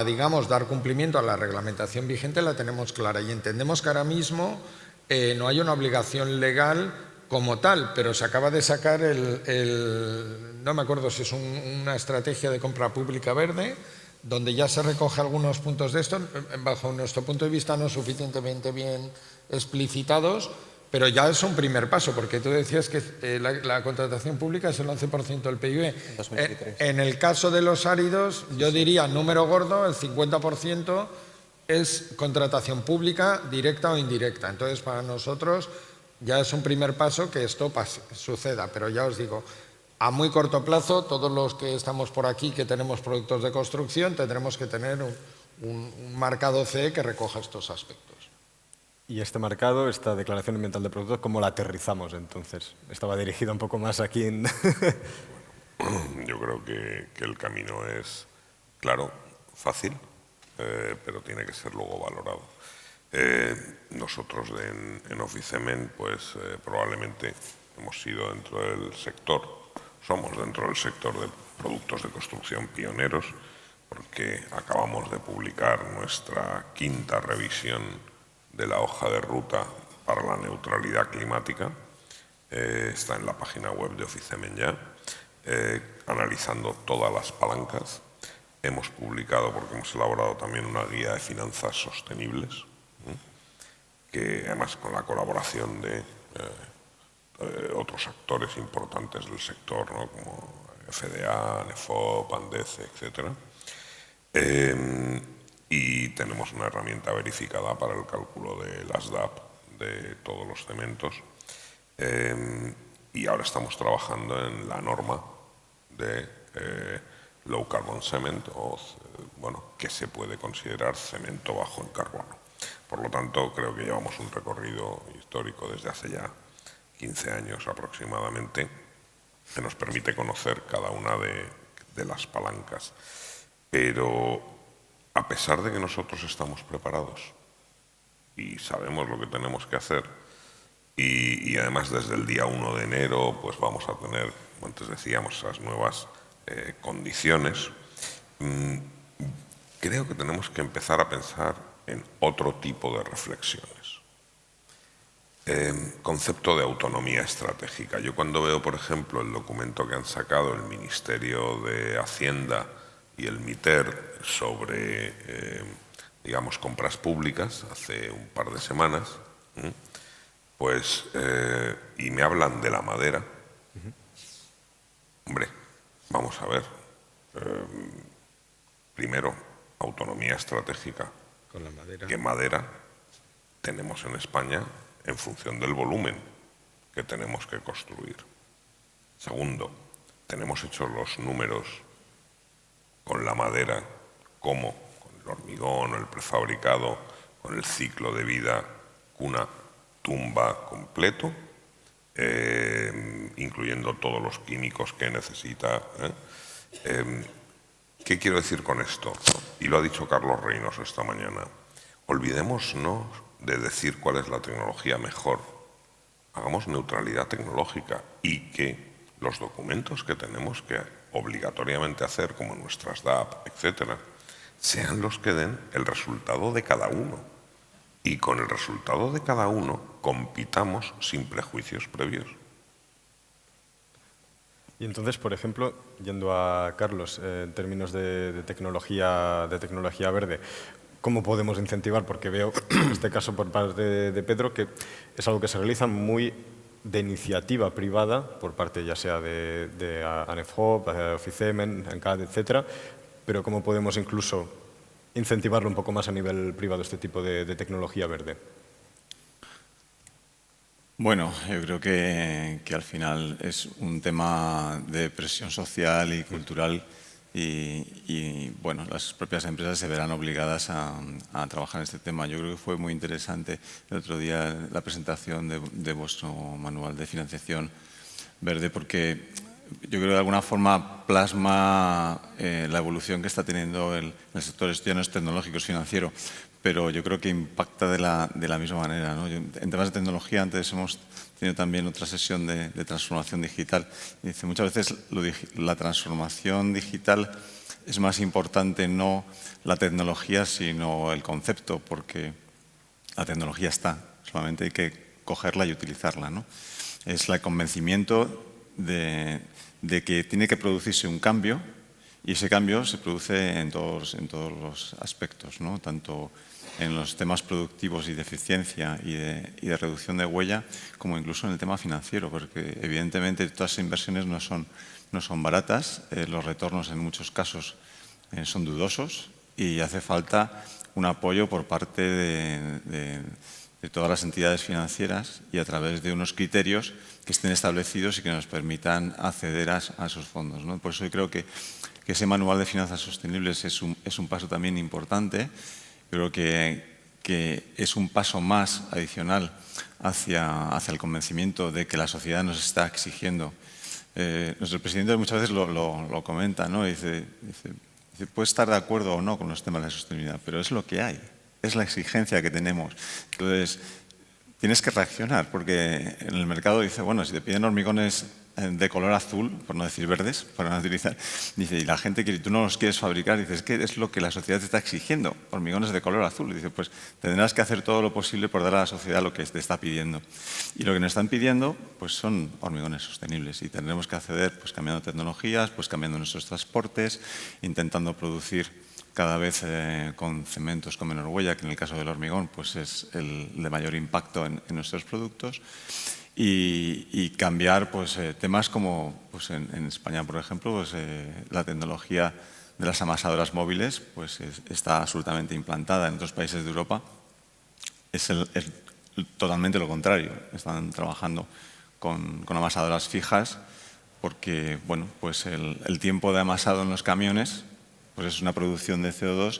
digamos, dar cumplimiento a la reglamentación vigente la tenemos clara y entendemos que ahora mismo no hay una obligación legal como tal, pero se acaba de sacar no me acuerdo si es una estrategia de compra pública verde, donde ya se recoge algunos puntos de esto, bajo nuestro punto de vista no suficientemente bien explicitados, pero ya es un primer paso, porque tú decías que la contratación pública es el 11% del PIB. En el caso de los áridos, yo diría, número gordo, el 50% es contratación pública directa o indirecta. Entonces, para nosotros ya es un primer paso que esto suceda, pero ya os digo, a muy corto plazo, todos los que estamos por aquí, que tenemos productos de construcción, tendremos que tener un marcado CE que recoja estos aspectos. Y este marcado, esta declaración ambiental de productos, ¿cómo la aterrizamos entonces? Estaba dirigida un poco más aquí en... Yo creo que el camino es claro, fácil, pero tiene que ser luego valorado. Nosotros en Oficemen, pues probablemente hemos sido dentro del sector, somos dentro del sector de productos de construcción pioneros, porque acabamos de publicar nuestra 5ª revisión de la hoja de ruta para la neutralidad climática. Está en la página web de Oficemen ya, analizando todas las palancas. Hemos publicado, porque hemos elaborado también una guía de finanzas sostenibles, que además con la colaboración de otros actores importantes del sector, ¿no?, como FDA, NEFOP, ANDECE, etc. Y tenemos una herramienta verificada para el cálculo de las DAP de todos los cementos. Y ahora estamos trabajando en la norma de Low Carbon Cement, o bueno, que se puede considerar cemento bajo en carbono. Por lo tanto, creo que llevamos un recorrido histórico desde hace ya 15 años aproximadamente, que nos permite conocer cada una de las palancas. Pero a pesar de que nosotros estamos preparados y sabemos lo que tenemos que hacer, y además desde el día 1 de enero pues vamos a tener, como antes decíamos, esas nuevas condiciones, creo que tenemos que empezar a pensar en otro tipo de reflexiones. Concepto de autonomía estratégica. Yo cuando veo, por ejemplo, el documento que han sacado el Ministerio de Hacienda y el MITER sobre, digamos, compras públicas, hace un par de semanas, pues, y me hablan de la madera. Hombre, vamos a ver. Primero, autonomía estratégica. Con la madera. ¿Qué madera tenemos en España en función del volumen que tenemos que construir? Segundo, tenemos hechos los números con la madera, como con el hormigón o el prefabricado, con el ciclo de vida cuna tumba completo, incluyendo todos los químicos que necesita. ¿Qué quiero decir con esto? Y lo ha dicho Carlos Reynoso esta mañana. Olvidémonos de decir cuál es la tecnología mejor. Hagamos neutralidad tecnológica y que los documentos que tenemos que obligatoriamente hacer, como nuestras DAP, etcétera, sean los que den el resultado de cada uno. Y con el resultado de cada uno compitamos sin prejuicios previos. Y entonces, por ejemplo, yendo a Carlos, en términos de tecnología verde, ¿cómo podemos incentivar? Porque veo, en este caso por parte de Pedro, que es algo que se realiza muy de iniciativa privada, por parte ya sea de ANEFOP, Oficemen, ANCAD, etcétera, pero ¿cómo podemos incluso incentivarlo un poco más a nivel privado, este tipo de tecnología verde? Bueno, yo creo que al final es un tema de presión social y cultural y bueno, las propias empresas se verán obligadas a trabajar en este tema. Yo creo que fue muy interesante el otro día la presentación de vuestro manual de financiación verde, porque yo creo que de alguna forma plasma la evolución que está teniendo el sector. Esto ya no es tecnológico, es financiero, pero yo creo que impacta de la misma manera, ¿no? En temas de tecnología, antes hemos tenido también otra sesión de transformación digital. Y dice, muchas veces la transformación digital es más importante no la tecnología, sino el concepto, porque la tecnología está, solamente hay que cogerla y utilizarla, ¿no? Es el convencimiento de que tiene que producirse un cambio, y ese cambio se produce en todos los aspectos, ¿no? Tanto en los temas productivos y de eficiencia y de reducción de huella, como incluso en el tema financiero, porque evidentemente todas esas inversiones no son baratas, los retornos en muchos casos son dudosos y hace falta un apoyo por parte de todas las entidades financieras y a través de unos criterios que estén establecidos y que nos permitan acceder a esos fondos, ¿no? Por eso yo creo que ese manual de finanzas sostenibles es un paso también importante. Yo creo que es un paso más adicional hacia el convencimiento de que la sociedad nos está exigiendo. Nuestro presidente muchas veces lo comenta, ¿no? Dice, Puedes estar de acuerdo o no con los temas de sostenibilidad, pero es lo que hay, es la exigencia que tenemos. Entonces, tienes que reaccionar, porque en el mercado dice, bueno, si te piden hormigones de color azul, por no decir verdes, para no utilizar, dice, y la gente quiere, y tú no los quieres fabricar, dices, ¿qué es lo que la sociedad te está exigiendo? Hormigones de color azul. Dice, pues tendrás que hacer todo lo posible por dar a la sociedad lo que te está pidiendo. Y lo que nos están pidiendo, pues son hormigones sostenibles, y tendremos que acceder, pues cambiando tecnologías, pues cambiando nuestros transportes, intentando producir cada vez con cementos con menor huella, que en el caso del hormigón pues es el de mayor impacto en nuestros productos, y cambiar pues, temas como pues en España, por ejemplo, pues, la tecnología de las amasadoras móviles pues, está absolutamente implantada. En otros países de Europa es totalmente lo contrario. Están trabajando con amasadoras fijas porque bueno, pues el tiempo de amasado en los camiones pues es una producción de CO2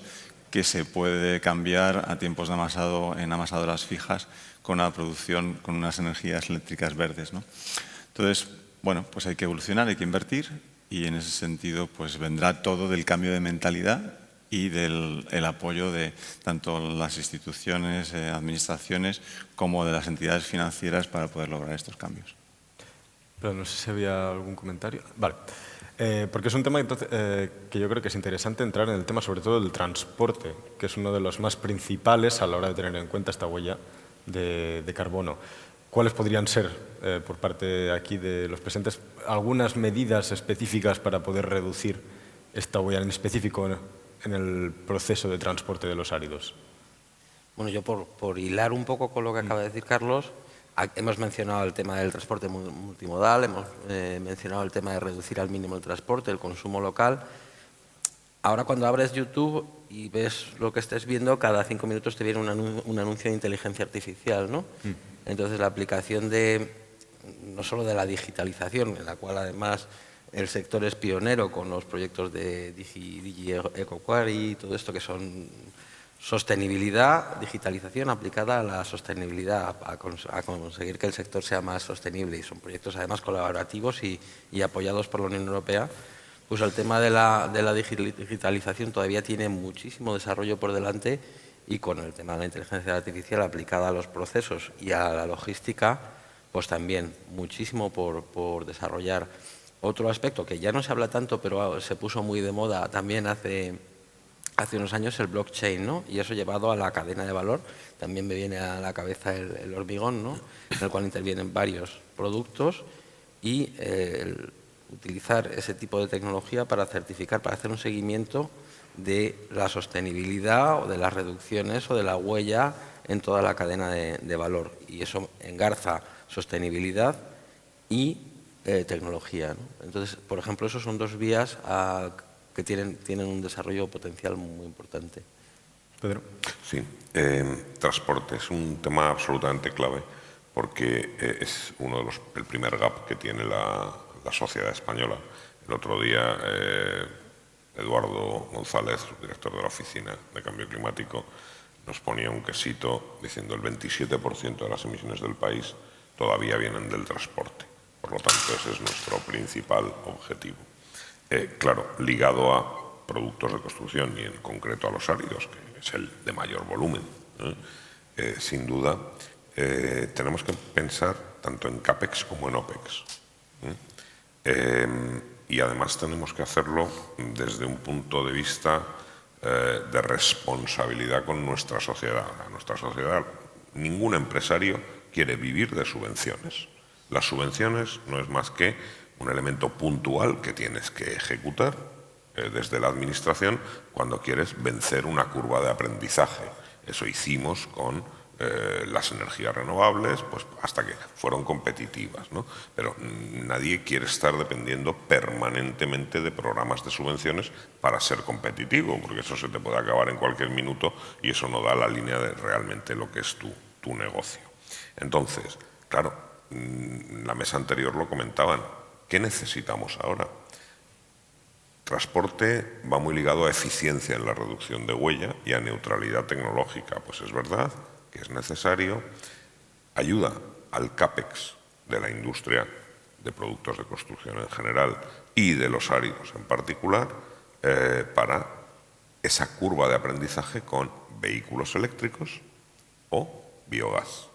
que se puede cambiar a tiempos de amasado en amasadoras fijas con una producción con unas energías eléctricas verdes, ¿no? Entonces, bueno, pues hay que evolucionar, hay que invertir, y en ese sentido pues vendrá todo del cambio de mentalidad y del apoyo de tanto las instituciones, administraciones, como de las entidades financieras para poder lograr estos cambios. Pero no sé si había algún comentario. Vale. Porque es un tema entonces, que yo creo que es interesante entrar en el tema sobre todo del transporte, que es uno de los más principales a la hora de tener en cuenta esta huella de carbono. ¿Cuáles podrían ser, por parte aquí de los presentes, algunas medidas específicas para poder reducir esta huella en específico en el proceso de transporte de los áridos? Bueno, yo por hilar un poco con lo que acaba de decir Carlos, hemos mencionado el tema del transporte multimodal, hemos mencionado el tema de reducir al mínimo el transporte, el consumo local. Ahora cuando abres YouTube y ves lo que estés viendo, cada 5 minutos te viene un anuncio de inteligencia artificial, ¿no? Entonces la aplicación no solo de la digitalización, en la cual además el sector es pionero con los proyectos de Digi EcoQuery y todo esto que son sostenibilidad, digitalización aplicada a la sostenibilidad, a conseguir que el sector sea más sostenible, y son proyectos además colaborativos y apoyados por la Unión Europea. Pues el tema de la digitalización todavía tiene muchísimo desarrollo por delante, y con el tema de la inteligencia artificial aplicada a los procesos y a la logística, pues también muchísimo por desarrollar. Otro aspecto que ya no se habla tanto, pero se puso muy de moda también hace unos años, el blockchain, ¿no? Y eso llevado a la cadena de valor. También me viene a la cabeza el hormigón, ¿no? En el cual intervienen varios productos, y utilizar ese tipo de tecnología para certificar, para hacer un seguimiento de la sostenibilidad o de las reducciones o de la huella en toda la cadena de valor. Y eso engarza sostenibilidad y tecnología, ¿no? Entonces, por ejemplo, esos son dos vías que tienen un desarrollo potencial muy importante. Pedro. Sí, transporte es un tema absolutamente clave, porque es el primer gap que tiene la sociedad española. El otro día Eduardo González, director de la Oficina de Cambio Climático, nos ponía un quesito diciendo el 27% de las emisiones del país todavía vienen del transporte. Por lo tanto, ese es nuestro principal objetivo. Claro, ligado a productos de construcción y en concreto a los áridos, que es el de mayor volumen, sin duda, tenemos que pensar tanto en CAPEX como en OPEX. Y además tenemos que hacerlo desde un punto de vista de responsabilidad con nuestra sociedad. Nuestra sociedad, ningún empresario quiere vivir de subvenciones. Las subvenciones no es más que un elemento puntual que tienes que ejecutar desde la administración cuando quieres vencer una curva de aprendizaje. Eso hicimos con las energías renovables, pues hasta que fueron competitivas, ¿no? Pero nadie quiere estar dependiendo permanentemente de programas de subvenciones para ser competitivo, porque eso se te puede acabar en cualquier minuto y eso no da la línea de realmente lo que es tu negocio. Entonces, claro, en la mesa anterior lo comentaban, ¿qué necesitamos ahora? Transporte va muy ligado a eficiencia en la reducción de huella y a neutralidad tecnológica. Pues es verdad que es necesario, ayuda al CAPEX de la industria de productos de construcción en general y de los áridos en particular, para esa curva de aprendizaje con vehículos eléctricos o biogás.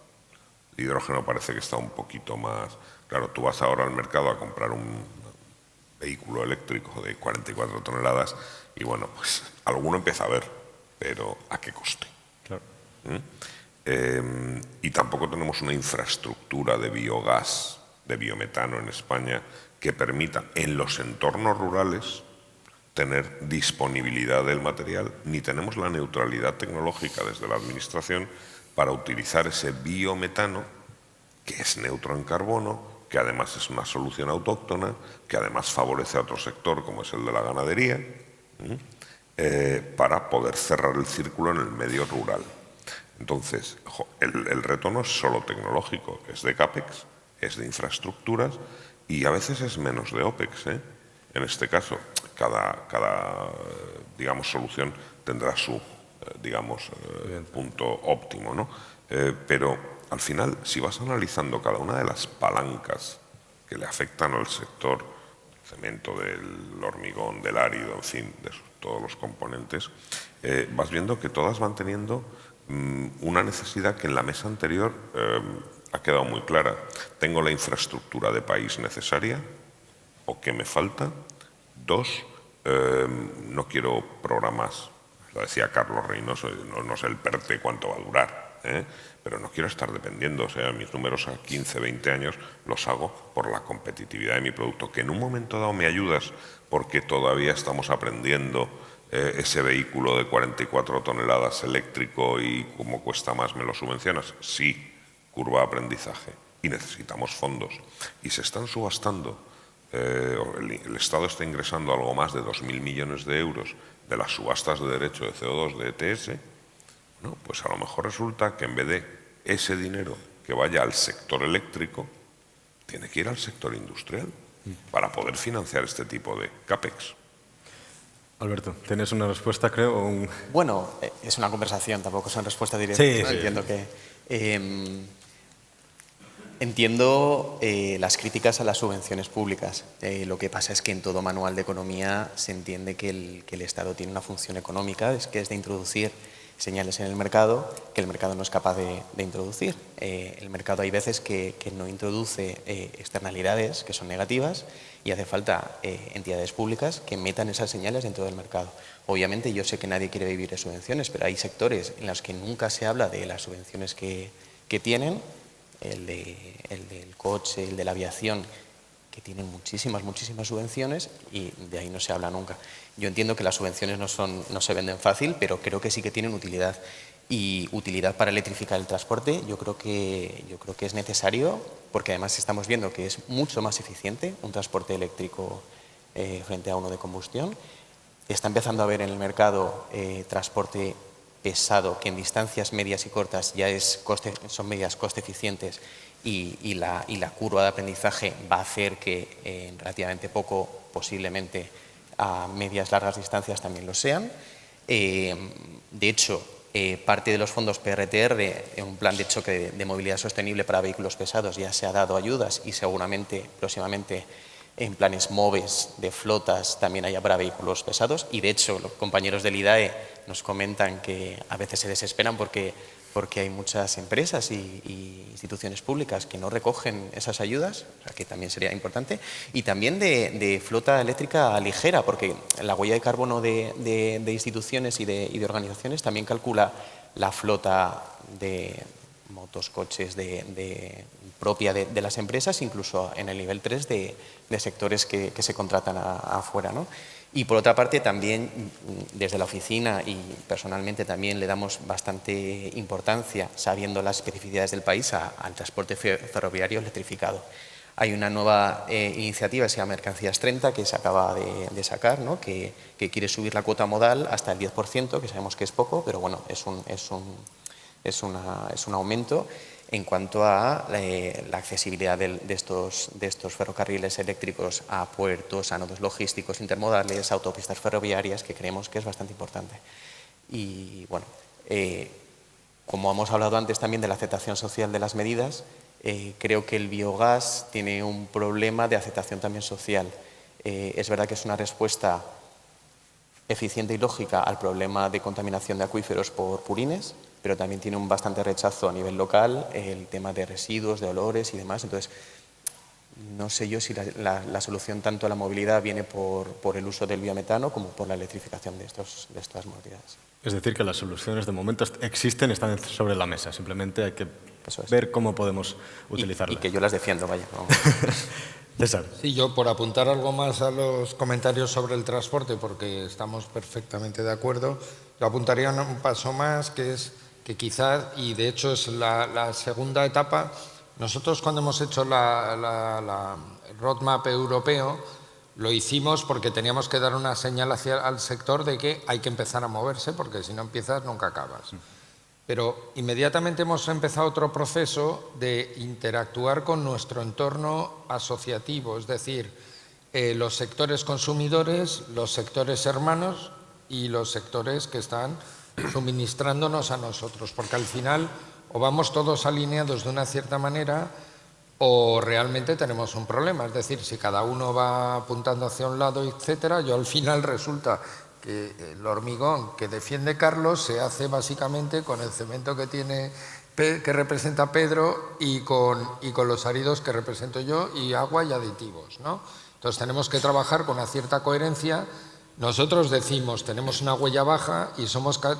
El hidrógeno parece que está un poquito más... Claro, tú vas ahora al mercado a comprar un vehículo eléctrico de 44 toneladas y bueno, pues alguno empieza a ver, pero ¿a qué coste? Claro. Y tampoco tenemos una infraestructura de biogás, de biometano en España que permita en los entornos rurales tener disponibilidad del material, ni tenemos la neutralidad tecnológica desde la Administración para utilizar ese biometano que es neutro en carbono, que además es una solución autóctona, que además favorece a otro sector como es el de la ganadería, para poder cerrar el círculo en el medio rural. Entonces, el reto no es solo tecnológico, es de CAPEX, es de infraestructuras y a veces es menos de OPEX. En este caso, cada digamos, solución tendrá su punto óptimo, ¿no? Pero al final, si vas analizando cada una de las palancas que le afectan al sector, del cemento, del hormigón, del árido, en fin, de todos los componentes, vas viendo que todas van teniendo una necesidad que en la mesa anterior ha quedado muy clara. Tengo la infraestructura de país necesaria, o qué me falta. Dos, no quiero programas, lo decía Carlos Reynoso, no sé el PERTE cuánto va a durar, pero no quiero estar dependiendo, o sea, mis números a 15, 20 años los hago por la competitividad de mi producto, que en un momento dado me ayudas porque todavía estamos aprendiendo ese vehículo de 44 toneladas eléctrico y como cuesta más me lo subvencionas. Sí, curva de aprendizaje y necesitamos fondos y se están subastando. El Estado está ingresando algo más de 2.000 millones de euros de las subastas de derecho de CO2 de ETS. Bueno, pues a lo mejor resulta que en vez de ese dinero que vaya al sector eléctrico, tiene que ir al sector industrial para poder financiar este tipo de CAPEX. Alberto, ¿tienes una respuesta, creo? Bueno, es una conversación, tampoco son respuestas directas. Sí, ¿no? sí. Entiendo que... Entiendo las críticas a las subvenciones públicas. Lo que pasa es que en todo manual de economía se entiende que el Estado tiene una función económica, que es de introducir señales en el mercado que el mercado no es capaz de introducir. El mercado hay veces que no introduce externalidades que son negativas y hace falta entidades públicas que metan esas señales dentro del mercado. Obviamente yo sé que nadie quiere vivir de subvenciones, pero hay sectores en los que nunca se habla de las subvenciones que tienen, el del coche, el de la aviación, que tienen muchísimas subvenciones y de ahí no se habla nunca. Yo entiendo que las subvenciones no se venden fácil, pero creo que sí que tienen utilidad. Y utilidad para electrificar el transporte yo creo que es necesario, porque además estamos viendo que es mucho más eficiente un transporte eléctrico frente a uno de combustión. Está empezando a haber en el mercado transporte pesado, que en distancias medias y cortas ya son medidas coste eficientes y la curva de aprendizaje va a hacer que en relativamente poco, posiblemente a medias largas distancias también lo sean. De hecho, parte de los fondos PRTR, en un plan de choque de movilidad sostenible para vehículos pesados, ya se ha dado ayudas y seguramente próximamente en planes MOVES de flotas también hay para vehículos pesados y de hecho los compañeros del IDAE nos comentan que a veces se desesperan porque hay muchas empresas y instituciones públicas que no recogen esas ayudas, o sea que también sería importante, y también de flota eléctrica ligera, porque la huella de carbono de instituciones y de organizaciones también calcula la flota de motos, coches propia de las empresas, incluso en el nivel 3 de sectores que se contratan afuera, ¿no? Y por otra parte también desde la oficina y personalmente también le damos bastante importancia, sabiendo las especificidades del país, al transporte ferroviario electrificado. Hay una nueva iniciativa que se llama Mercancías 30 que se acaba de sacar, ¿no? que quiere subir la cuota modal hasta el 10%, que sabemos que es poco, pero bueno, es un aumento en cuanto a la accesibilidad de estos ferrocarriles eléctricos a puertos, a nodos logísticos intermodales, autopistas ferroviarias, que creemos que es bastante importante. Y bueno, como hemos hablado antes también de la aceptación social de las medidas, creo que el biogás tiene un problema de aceptación también social. Es verdad que es una respuesta eficiente y lógica al problema de contaminación de acuíferos por purines, pero también tiene un bastante rechazo a nivel local el tema de residuos, de olores y demás. Entonces, no sé yo si la solución tanto a la movilidad viene por el uso del biometano como por la electrificación de estas modalidades. Es decir, que las soluciones de momento existen, están sobre la mesa. Simplemente hay que ver cómo podemos utilizarlas. Y que yo las defiendo, vaya. No. César. Sí, yo por apuntar algo más a los comentarios sobre el transporte, porque estamos perfectamente de acuerdo, yo apuntaría un paso más, que es que quizás, y de hecho es la segunda etapa, nosotros cuando hemos hecho el roadmap europeo, lo hicimos porque teníamos que dar una señal al sector de que hay que empezar a moverse, porque si no empiezas nunca acabas. Pero inmediatamente hemos empezado otro proceso de interactuar con nuestro entorno asociativo, es decir, los sectores consumidores, los sectores hermanos y los sectores que están suministrándonos a nosotros, porque al final o vamos todos alineados de una cierta manera o realmente tenemos un problema. Es decir, si cada uno va apuntando hacia un lado, etcétera, yo al final resulta que el hormigón que defiende Carlos se hace básicamente con el cemento que representa Pedro y con los áridos que represento yo y agua y aditivos, ¿no? Entonces tenemos que trabajar con una cierta coherencia. Nosotros decimos, tenemos una huella baja y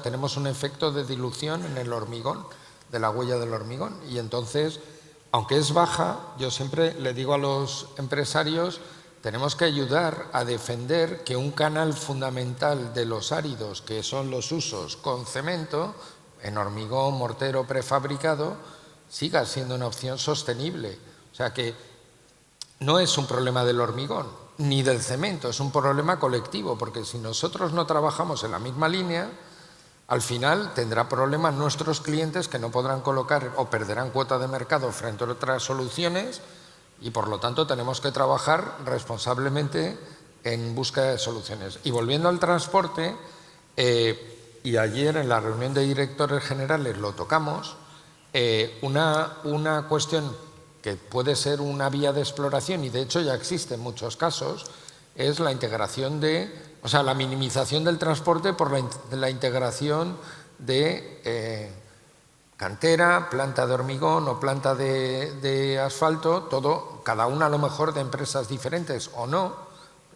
tenemos un efecto de dilución en el hormigón, de la huella del hormigón. Y entonces, aunque es baja, yo siempre le digo a los empresarios, tenemos que ayudar a defender que un canal fundamental de los áridos, que son los usos con cemento, en hormigón, mortero prefabricado, siga siendo una opción sostenible. O sea que no es un problema del hormigón ni del cemento, es un problema colectivo, porque si nosotros no trabajamos en la misma línea, al final tendrá problemas nuestros clientes que no podrán colocar o perderán cuota de mercado frente a otras soluciones. Y por lo tanto tenemos que trabajar responsablemente en búsqueda de soluciones. Y volviendo al transporte, y ayer en la reunión de directores generales lo tocamos, una cuestión que puede ser una vía de exploración, y de hecho ya existe en muchos casos, es la integración la minimización del transporte por la integración de cantera, planta de hormigón o planta de asfalto, cada una a lo mejor de empresas diferentes o no,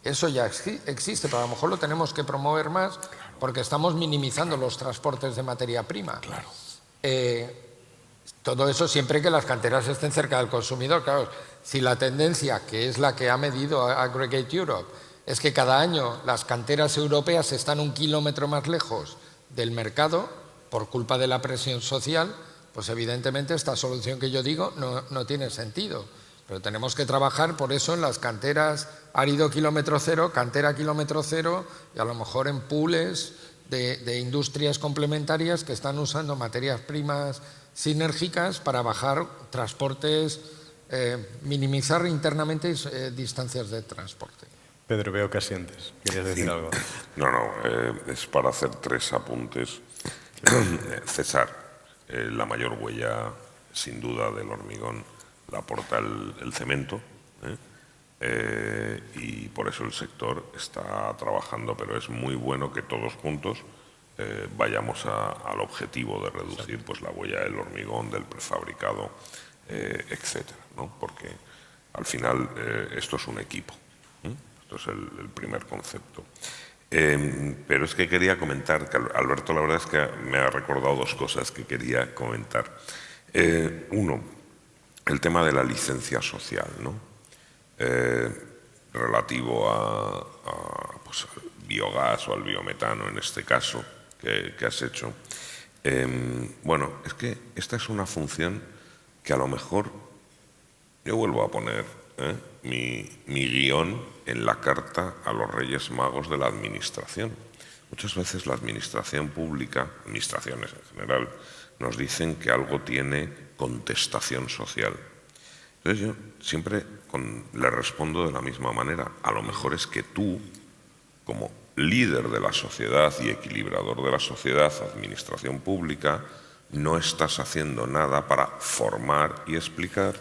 eso ya existe, pero a lo mejor lo tenemos que promover más porque estamos minimizando los transportes de materia prima. Claro. Todo eso siempre que las canteras estén cerca del consumidor. Claro, si la tendencia, que es la que ha medido Aggregate Europe, es que cada año las canteras europeas están 1 kilómetro más lejos del mercado, por culpa de la presión social, pues evidentemente esta solución que yo digo no tiene sentido. Pero tenemos que trabajar por eso en las canteras árido kilómetro cero, cantera kilómetro cero y a lo mejor en pools de industrias complementarias que están usando materias primas sinérgicas para bajar transportes, minimizar internamente distancias de transporte. Pedro, veo que asientes. ¿Querías decir algo? No, es para hacer 3 apuntes. César, la mayor huella, sin duda, del hormigón la aporta el cemento, y por eso el sector está trabajando, pero es muy bueno que todos juntos vayamos al objetivo de reducir pues, la huella del hormigón, del prefabricado, etcétera, ¿no? Porque al final esto es un equipo. Esto es el primer concepto. Pero es que quería comentar, que Alberto la verdad es que me ha recordado 2 cosas que quería comentar. Uno, el tema de la licencia social, ¿no? Relativo pues, al biogás o al biometano en este caso que has hecho. Bueno, es que esta es una función que a lo mejor yo vuelvo a poner mi guión en la carta a los Reyes Magos de la Administración. Muchas veces la administración pública, administraciones en general, nos dicen que algo tiene contestación social. Entonces yo siempre le respondo de la misma manera. A lo mejor es que tú, como líder de la sociedad y equilibrador de la sociedad, administración pública, no estás haciendo nada para formar y explicar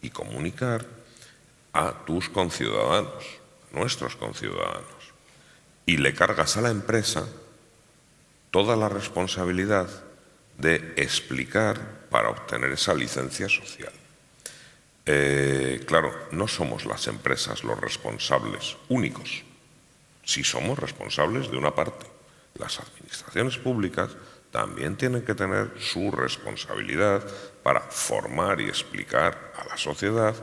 y comunicar a tus conciudadanos, a nuestros conciudadanos. y le cargas a la empresa toda la responsabilidad de explicar para obtener esa licencia social. Claro, no somos las empresas los responsables únicos. Sí somos responsables de una parte. Las administraciones públicas también tienen que tener su responsabilidad para formar y explicar a la sociedad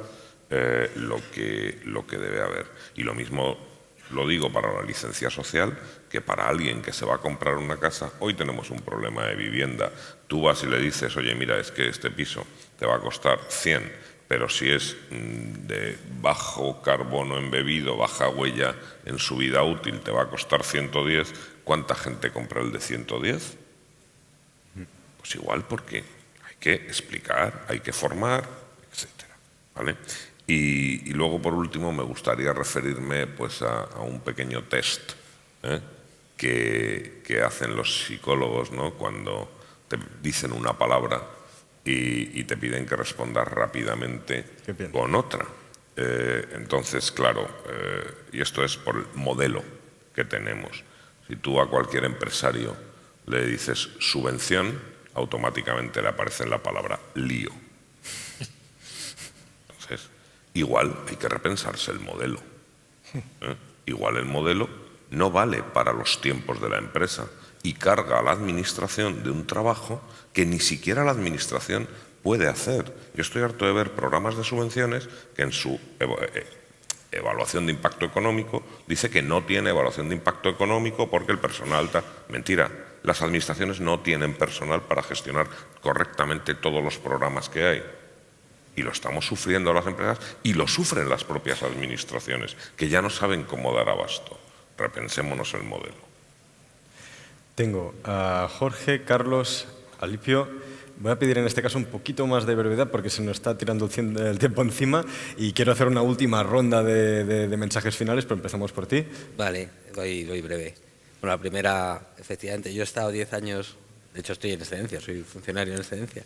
lo que debe haber. Y lo mismo lo digo para la licencia social, que para alguien que se va a comprar una casa. Hoy tenemos un problema de vivienda. Tú vas y le dices, oye, mira, es que este piso te va a costar 100, pero si es de bajo carbono embebido, baja huella en su vida útil, te va a costar 110, ¿cuánta gente compra el de 110? Pues igual, porque hay que explicar, hay que formar, etcétera, ¿vale? Y luego, por último, me gustaría referirme pues, a un pequeño test que hacen los psicólogos, ¿no? Cuando te dicen una palabra y te piden que respondas rápidamente con otra. Entonces, claro, y esto es por el modelo que tenemos. Si tú a cualquier empresario le dices subvención, automáticamente le aparece la palabra lío. Entonces, igual hay que repensarse el modelo. Igual el modelo no vale para los tiempos de la empresa y carga a la administración de un trabajo que ni siquiera la administración puede hacer. Yo estoy harto de ver programas de subvenciones que en su evaluación de impacto económico dice que no tiene evaluación de impacto económico porque el personal está... Mentira, las administraciones no tienen personal para gestionar correctamente todos los programas que hay. Y lo estamos sufriendo las empresas y lo sufren las propias administraciones, que ya no saben cómo dar abasto. Repensémonos el modelo. Tengo a Jorge, Carlos, Alipio. Voy a pedir en este caso un poquito más de brevedad porque se nos está tirando el tiempo encima y quiero hacer una última ronda de mensajes finales, pero empezamos por ti. Vale, voy breve. Bueno, la primera, efectivamente, yo he estado 10 años, de hecho estoy en excedencia, soy funcionario en excedencia,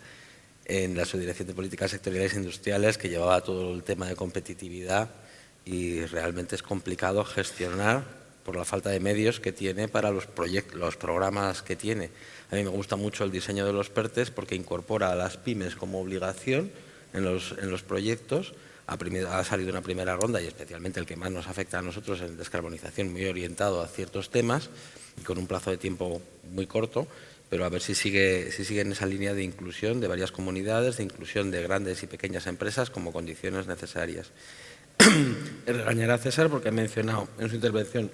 en la Subdirección de Políticas Sectoriales Industriales, que llevaba todo el tema de competitividad, y realmente es complicado gestionar por la falta de medios que tiene para los programas que tiene. A mí me gusta mucho el diseño de los PERTEs porque incorpora a las pymes como obligación en los proyectos. Ha salido una primera ronda y especialmente el que más nos afecta a nosotros en descarbonización, muy orientado a ciertos temas y con un plazo de tiempo muy corto, pero a ver si sigue en esa línea de inclusión de varias comunidades, de inclusión de grandes y pequeñas empresas como condiciones necesarias. Regañar a César porque ha mencionado en su intervención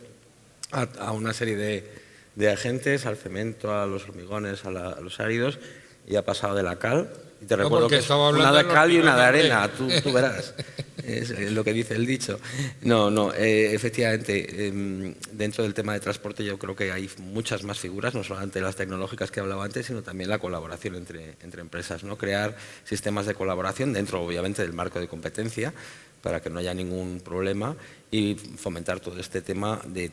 a una serie de agentes, al cemento, a los hormigones, a los áridos, y ha pasado de la cal. Y te recuerdo que es una de cal y una de arena, tú verás, es lo que dice el dicho. No, efectivamente, dentro del tema de transporte yo creo que hay muchas más figuras, no solamente las tecnológicas que hablaba antes, sino también la colaboración entre empresas, ¿no? Crear sistemas de colaboración dentro, obviamente, del marco de competencia, para que no haya ningún problema, y fomentar todo este tema de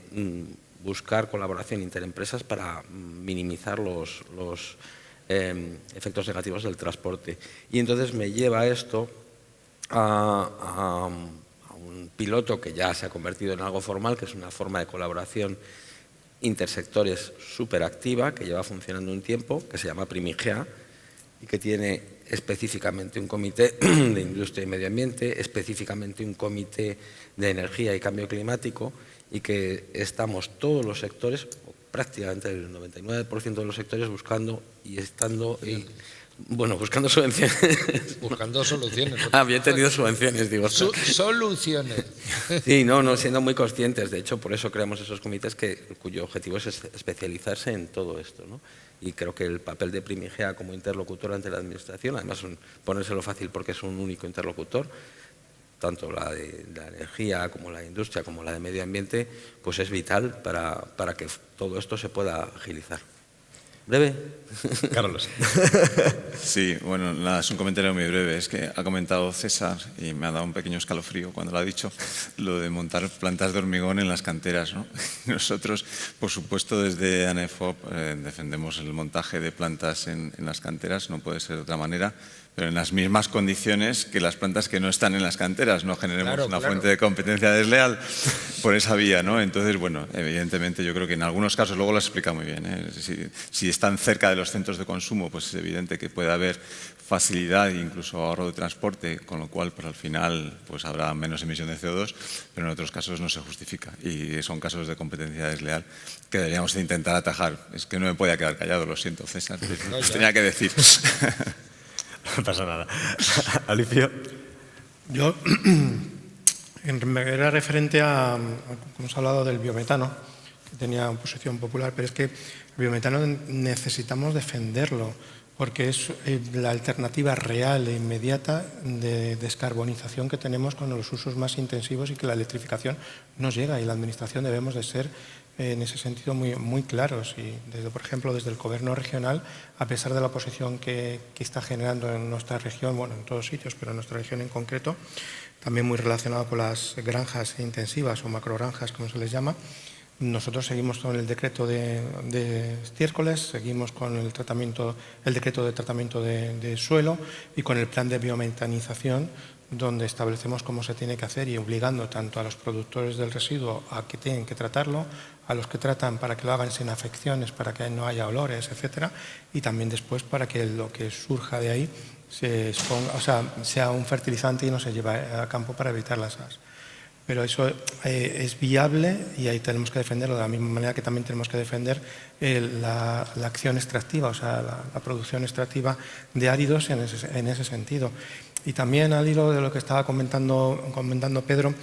buscar colaboración interempresas para minimizar los efectos negativos del transporte. Y entonces me lleva esto a un piloto que ya se ha convertido en algo formal, que es una forma de colaboración intersectores súper activa, que lleva funcionando un tiempo, que se llama Primigea, y que tiene específicamente un comité de industria y medio ambiente, específicamente un comité de energía y cambio climático, y que estamos todos los sectores, prácticamente el 99% de los sectores, buscando subvenciones. Buscando soluciones. Había tenido subvenciones, digo. Soluciones. Sí, no, siendo muy conscientes. De hecho, por eso creamos esos comités cuyo objetivo es especializarse en todo esto, ¿no? Y creo que el papel de Primigea como interlocutor ante la Administración, además ponérselo fácil porque es un único interlocutor, tanto la de la energía como la de industria como la de medio ambiente, pues es vital para que todo esto se pueda agilizar. ¿Breve? Carlos. Sí, bueno, nada, es un comentario muy breve. Es que ha comentado César, y me ha dado un pequeño escalofrío cuando lo ha dicho, lo de montar plantas de hormigón en las canteras, ¿no? Nosotros, por supuesto, desde ANEFOP defendemos el montaje de plantas en las canteras, no puede ser de otra manera, pero en las mismas condiciones que las plantas que no están en las canteras. No generemos una fuente de competencia desleal por esa vía, ¿no? Entonces, bueno, evidentemente yo creo que en algunos casos, luego lo explica muy bien, ¿eh? Si están cerca de los centros de consumo, pues es evidente que puede haber facilidad e incluso ahorro de transporte, con lo cual pues al final pues habrá menos emisión de CO2, pero en otros casos no se justifica y son casos de competencia desleal que deberíamos de intentar atajar. Es que no me podía quedar callado, lo siento, César, tenía que decir. No pasa nada. Alicia. Yo, era referente a, como se ha hablado del biometano, que tenía posición popular, pero es que el biometano necesitamos defenderlo, porque es la alternativa real e inmediata de descarbonización que tenemos con los usos más intensivos y que la electrificación nos llega, y la Administración debemos de ser en ese sentido muy claros. Y por ejemplo, desde el Gobierno regional, a pesar de la oposición que está generando en nuestra región, bueno, en todos sitios, pero en nuestra región en concreto, también muy relacionado con las granjas intensivas o macrogranjas, como se les llama, nosotros seguimos con el decreto de estiércoles, seguimos con el decreto de tratamiento de suelo y con el plan de biometanización, donde establecemos cómo se tiene que hacer y obligando tanto a los productores del residuo a que tienen que tratarlo, a los que tratan para que lo hagan sin afecciones, para que no haya olores, etcétera, y también después para que lo que surja de ahí se exponga, o sea, sea un fertilizante y no se lleve a campo para evitar las AS. Pero eso es viable y ahí tenemos que defenderlo, de la misma manera que también tenemos que defender la acción extractiva, o sea, la producción extractiva de áridos en ese sentido. Y también al hilo de lo que estaba comentando Pedro,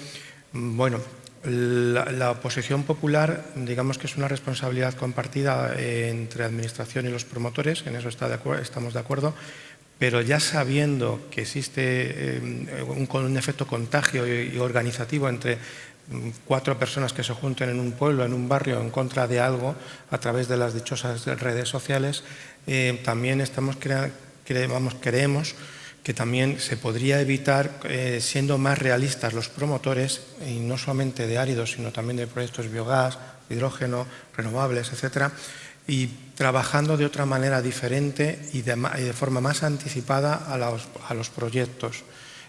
bueno, la oposición popular, digamos que es una responsabilidad compartida entre Administración y los promotores, en eso estamos de acuerdo, pero ya sabiendo que existe un efecto contagio y organizativo entre 4 personas que se junten en un pueblo, en un barrio, en contra de algo, a través de las dichosas redes sociales, también creemos que también se podría evitar, siendo más realistas los promotores, y no solamente de áridos, sino también de proyectos biogás, hidrógeno, renovables, etcétera, y trabajando de otra manera diferente y de forma más anticipada a los proyectos,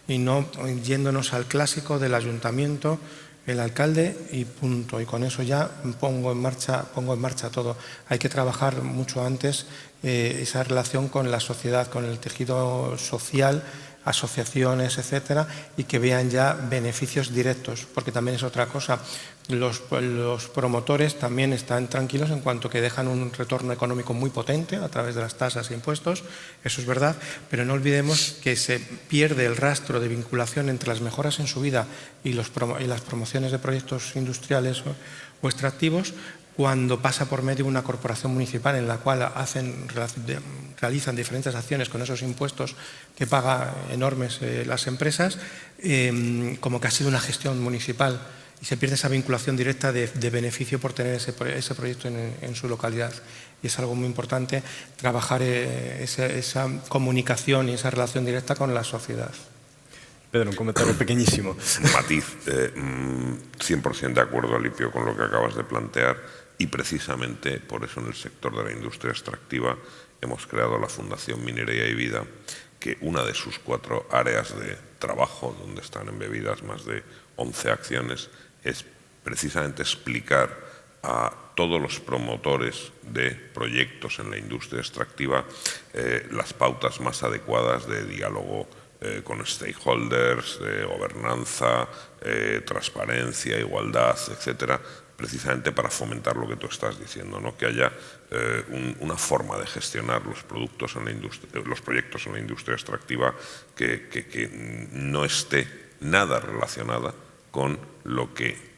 y no yéndonos al clásico del ayuntamiento, el alcalde y punto, y con eso ya pongo en marcha todo. Hay que trabajar mucho antes esa relación con la sociedad, con el tejido social, asociaciones, etcétera, y que vean ya beneficios directos, porque también es otra cosa. Los promotores también están tranquilos en cuanto que dejan un retorno económico muy potente a través de las tasas e impuestos, eso es verdad, pero no olvidemos que se pierde el rastro de vinculación entre las mejoras en su vida y las promociones de proyectos industriales o extractivos cuando pasa por medio de una corporación municipal en la cual realizan diferentes acciones con esos impuestos que pagan enormes las empresas, como que ha sido una gestión municipal, y se pierde esa vinculación directa de beneficio por tener ese proyecto en su localidad. Y es algo muy importante trabajar esa comunicación y esa relación directa con la sociedad. Pedro, un comentario pequeñísimo. Un matiz, 100% de acuerdo, Alipio, con lo que acabas de plantear, y precisamente por eso en el sector de la industria extractiva hemos creado la Fundación Minería y Vida, que una de sus 4 áreas de trabajo, donde están embebidas más de 11 acciones, es precisamente explicar a todos los promotores de proyectos en la industria extractiva las pautas más adecuadas de diálogo con stakeholders, de gobernanza, transparencia, igualdad, etcétera, precisamente para fomentar lo que tú estás diciendo, ¿no? Que haya una forma de gestionar los proyectos en la industria extractiva que no esté nada relacionada con lo que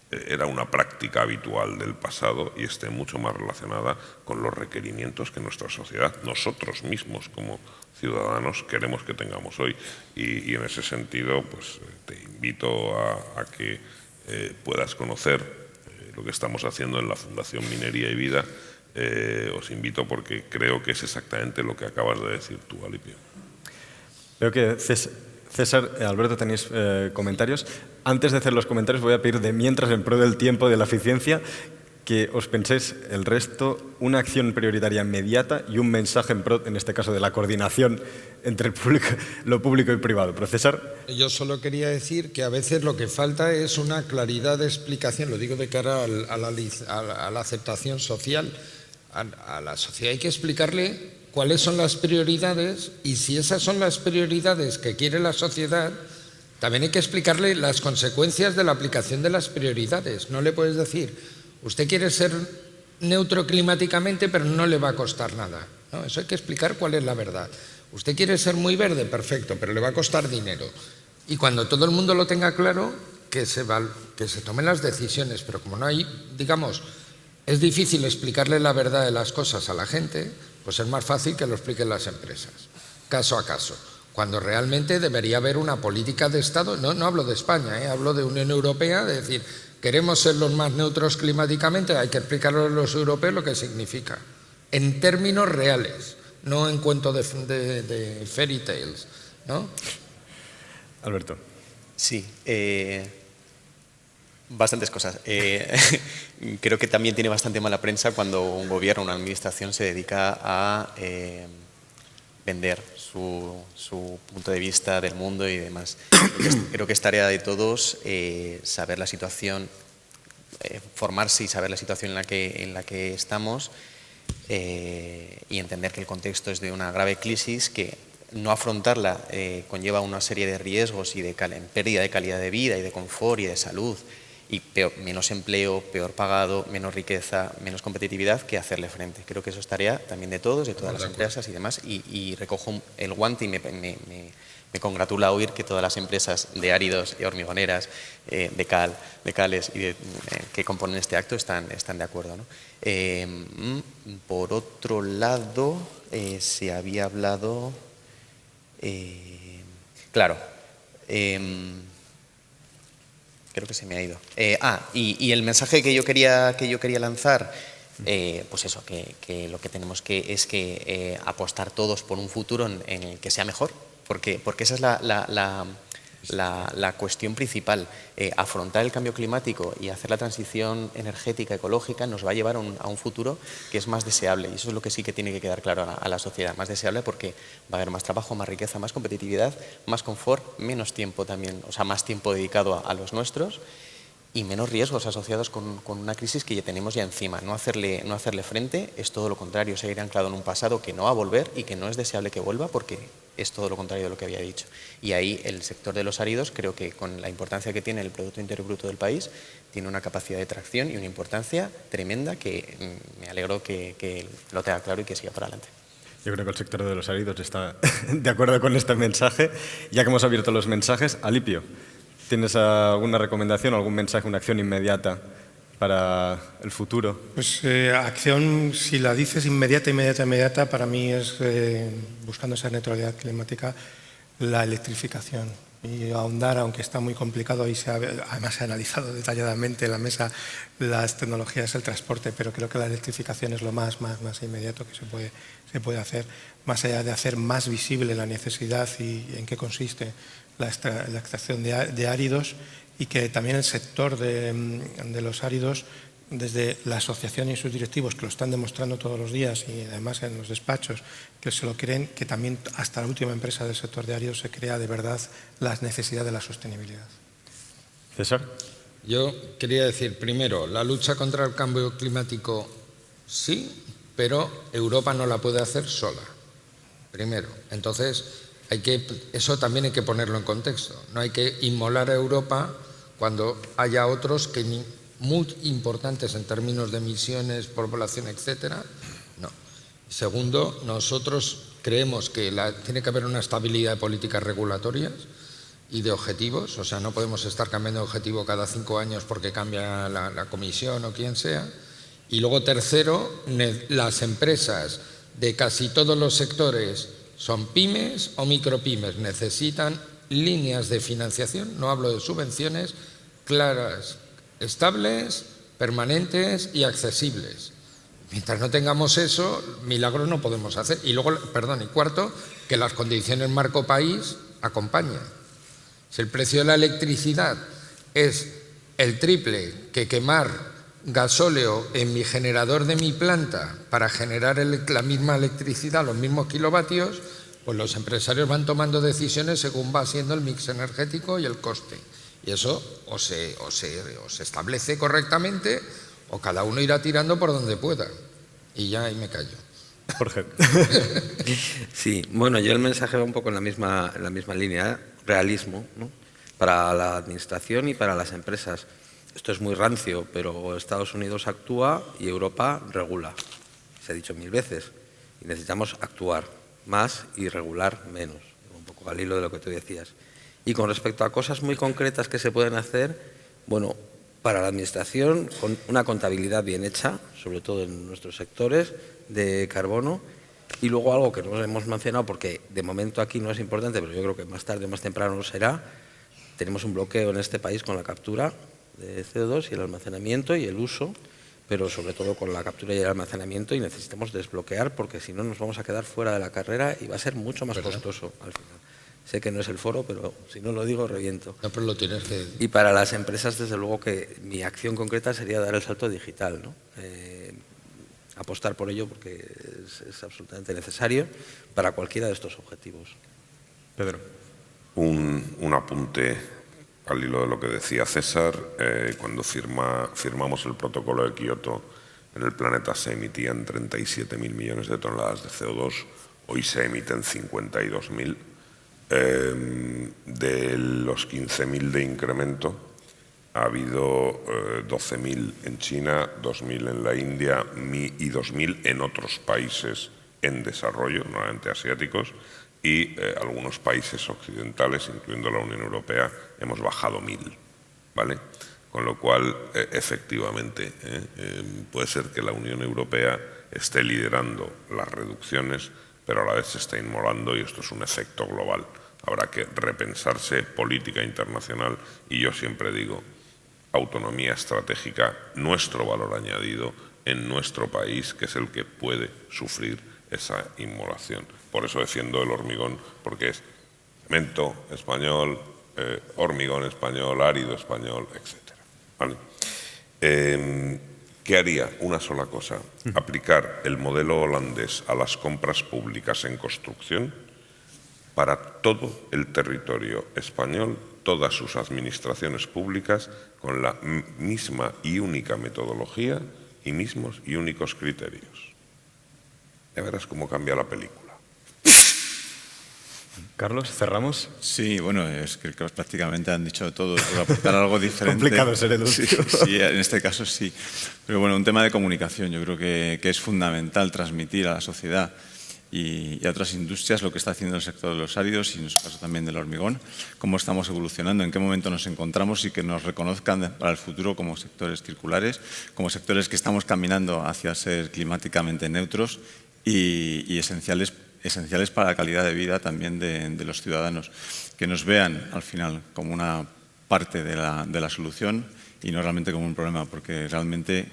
era una práctica habitual del pasado y esté mucho más relacionada con los requerimientos que nuestra sociedad, nosotros mismos como ciudadanos, queremos que tengamos hoy. Y en ese sentido, pues te invito a que puedas conocer lo que estamos haciendo en la Fundación Minería y Vida os invito porque creo que es exactamente lo que acabas de decir tú, Alipio. Veo que César, Alberto, tenéis comentarios. Antes de hacer los comentarios voy a pedir de mientras, en pro del tiempo, de la eficiencia, que os penséis el resto, una acción prioritaria inmediata y un mensaje en pro, en este caso, de la coordinación entre lo público y privado. Pero César. Yo solo quería decir que a veces lo que falta es una claridad de explicación, lo digo de cara a la aceptación social. A la sociedad hay que explicarle cuáles son las prioridades y si esas son las prioridades que quiere la sociedad, también hay que explicarle las consecuencias de la aplicación de las prioridades. No le puedes decir, usted quiere ser neutro climáticamente, pero no le va a costar nada. No, eso hay que explicar cuál es la verdad. Usted quiere ser muy verde, perfecto, pero le va a costar dinero. Y cuando todo el mundo lo tenga claro, que se tomen las decisiones, pero como no hay, digamos, es difícil explicarle la verdad de las cosas a la gente, pues es más fácil que lo expliquen las empresas, caso a caso. Cuando realmente debería haber una política de Estado, no hablo de España, hablo de Unión Europea, de decir, queremos ser los más neutros climáticamente, hay que explicarle a los europeos lo que significa, en términos reales, no en cuentos de fairy tales, ¿no? Alberto. Sí, bastantes cosas. Creo que también tiene bastante mala prensa cuando un gobierno, una administración se dedica a vender su punto de vista del mundo y demás. Creo que es tarea de todos saber la situación, formarse y saber la situación en la que estamos y entender que el contexto es de una grave crisis que no afrontarla conlleva una serie de riesgos y de pérdida de calidad de vida y de confort y de salud y menos empleo, peor pagado, menos riqueza, menos competitividad que hacerle frente. Creo que eso es tarea también de todos, de todas las empresas y demás, y recojo el guante y me congratula oír que todas las empresas de áridos, de hormigoneras, de cales y que componen este acto están de acuerdo, ¿no? Por otro lado, se había hablado... claro... creo que se me ha ido. Y el mensaje que yo quería lanzar, pues eso, que lo que tenemos es que apostar todos por un futuro en el que sea mejor, porque esa es la cuestión principal. Afrontar el cambio climático y hacer la transición energética, ecológica, nos va a llevar a un futuro que es más deseable, y eso es lo que sí que tiene que quedar claro a la sociedad, más deseable porque va a haber más trabajo, más riqueza, más competitividad, más confort, menos tiempo también, o sea, más tiempo dedicado a los nuestros y menos riesgos asociados con una crisis que ya tenemos ya encima. No hacerle frente es todo lo contrario, seguir anclado en un pasado que no va a volver y que no es deseable que vuelva porque es todo lo contrario de lo que había dicho. Y ahí el sector de los áridos, creo que con la importancia que tiene el Producto Interior Bruto del país, tiene una capacidad de tracción y una importancia tremenda que me alegro que lo tenga claro y que siga para adelante. Yo creo que el sector de los áridos está de acuerdo con este mensaje. Ya que hemos abierto los mensajes, Alipio, ¿tienes alguna recomendación, algún mensaje, una acción inmediata para el futuro? Pues acción, si la dices inmediata, para mí es, buscando esa neutralidad climática, la electrificación. Y ahondar, aunque está muy complicado y además se ha analizado detalladamente en la mesa las tecnologías del transporte, pero creo que la electrificación es lo más inmediato que se puede hacer, más allá de hacer más visible la necesidad y en qué consiste la extracción de áridos, y que también el sector de los áridos, desde la asociación y sus directivos, que lo están demostrando todos los días y además en los despachos, que se lo creen, que también hasta la última empresa del sector de áridos se crea de verdad la necesidad de la sostenibilidad. César. Yo quería decir, primero, la lucha contra el cambio climático sí, pero Europa no la puede hacer sola, primero. Entonces, eso también hay que ponerlo en contexto. No hay que inmolar a Europa cuando haya otros que muy importantes en términos de emisiones, población, etcétera. No. Segundo, nosotros creemos que tiene que haber una estabilidad de políticas regulatorias y de objetivos, o sea, no podemos estar cambiando de objetivo cada 5 años porque cambia la comisión o quien sea. Y luego, tercero, las empresas de casi todos los sectores, son pymes o micropymes, necesitan líneas de financiación, no hablo de subvenciones, claras, estables, permanentes y accesibles. Mientras no tengamos eso, milagros no podemos hacer. Y luego, perdón, y cuarto, que las condiciones marco país acompañen. Si el precio de la electricidad es el triple que quemar gasóleo en mi generador de mi planta para generar la misma electricidad, los mismos kilovatios, pues los empresarios van tomando decisiones según va siendo el mix energético y el coste. Y eso o se establece correctamente o cada uno irá tirando por donde pueda. Y ya ahí me callo. Jorge. Sí, bueno, yo el mensaje va un poco en la misma línea, realismo, ¿no? Para la administración y para las empresas. Esto es muy rancio, pero Estados Unidos actúa y Europa regula. Se ha dicho 1000 veces. Y necesitamos actuar más y regular menos. Un poco al hilo de lo que tú decías. Y con respecto a cosas muy concretas que se pueden hacer, bueno, para la administración, con una contabilidad bien hecha, sobre todo en nuestros sectores de carbono, y luego algo que no hemos mencionado porque de momento aquí no es importante, pero yo creo que más tarde o más temprano lo será, tenemos un bloqueo en este país con la captura de CO2 y el almacenamiento y el uso, pero sobre todo con la captura y el almacenamiento, y necesitamos desbloquear porque si no nos vamos a quedar fuera de la carrera y va a ser mucho más costoso al final. Sé que no es el foro, pero si no lo digo, reviento. No, pero lo tienes que... Y para las empresas, desde luego que mi acción concreta sería dar el salto digital, ¿no? Apostar por ello porque es absolutamente necesario para cualquiera de estos objetivos. Pedro. Un apunte al hilo de lo que decía César. Cuando firmamos el protocolo de Kioto, en el planeta se emitían 37.000 millones de toneladas de CO2, hoy se emiten 52.000. De los 15.000 de incremento, ha habido 12.000 en China, 2.000 en la India y 2.000 en otros países en desarrollo, normalmente asiáticos, y algunos países occidentales, incluyendo la Unión Europea, hemos bajado 1.000, ¿vale? Con lo cual, efectivamente, puede ser que la Unión Europea esté liderando las reducciones, pero a la vez se está inmolando y esto es un efecto global. Habrá que repensarse política internacional y yo siempre digo, autonomía estratégica, nuestro valor añadido en nuestro país, que es el que puede sufrir esa inmolación. Por eso defiendo el hormigón, porque es cemento español, hormigón español, árido español, etc. ¿Vale? ¿Qué haría? Una sola cosa, aplicar el modelo holandés a las compras públicas en construcción para todo el territorio español, todas sus administraciones públicas, con la misma y única metodología y mismos y únicos criterios. Ya verás cómo cambia la película. Carlos, ¿cerramos? Sí, bueno, es que prácticamente han dicho todo. Por aportar algo diferente. Complicado ser el último. Sí, en este caso sí. Pero bueno, un tema de comunicación. Yo creo que es fundamental transmitir a la sociedad y a otras industrias lo que está haciendo el sector de los áridos y en su caso también del hormigón, cómo estamos evolucionando, en qué momento nos encontramos y que nos reconozcan para el futuro como sectores circulares, como sectores que estamos caminando hacia ser climáticamente neutros y esenciales para la calidad de vida también de los ciudadanos, que nos vean al final como una parte de la solución y no realmente como un problema, porque realmente,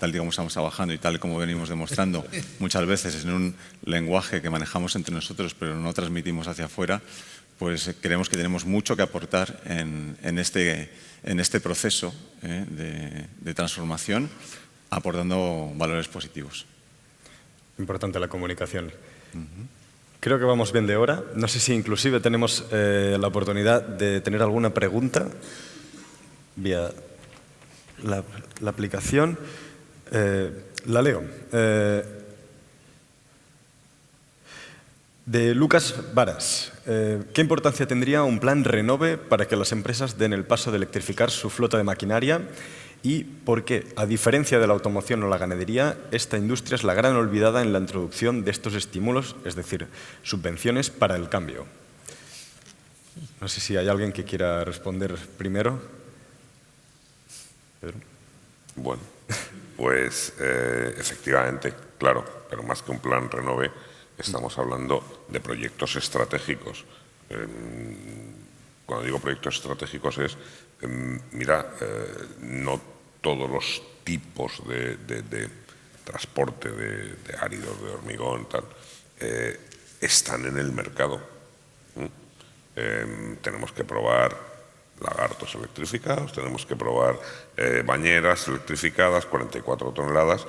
tal y como estamos trabajando y tal y como venimos demostrando muchas veces en un lenguaje que manejamos entre nosotros pero no transmitimos hacia afuera, pues creemos que tenemos mucho que aportar en este proceso de transformación, aportando valores positivos. Importante la comunicación. Creo que vamos bien de hora. No sé si inclusive tenemos la oportunidad de tener alguna pregunta vía la aplicación. La leo. De Lucas Varas. ¿Qué importancia tendría un plan Renove para que las empresas den el paso de electrificar su flota de maquinaria? ¿Y por qué, a diferencia de la automoción o la ganadería, esta industria es la gran olvidada en la introducción de estos estímulos, es decir, subvenciones para el cambio? No sé si hay alguien que quiera responder primero. Pedro. Bueno, pues efectivamente, claro, pero más que un plan Renove, estamos hablando de proyectos estratégicos. Cuando digo proyectos estratégicos es, mira, no todos los tipos de transporte de áridos, de hormigón, tal, están en el mercado. Tenemos que probar lagartos electrificados, tenemos que probar bañeras electrificadas, 44 toneladas.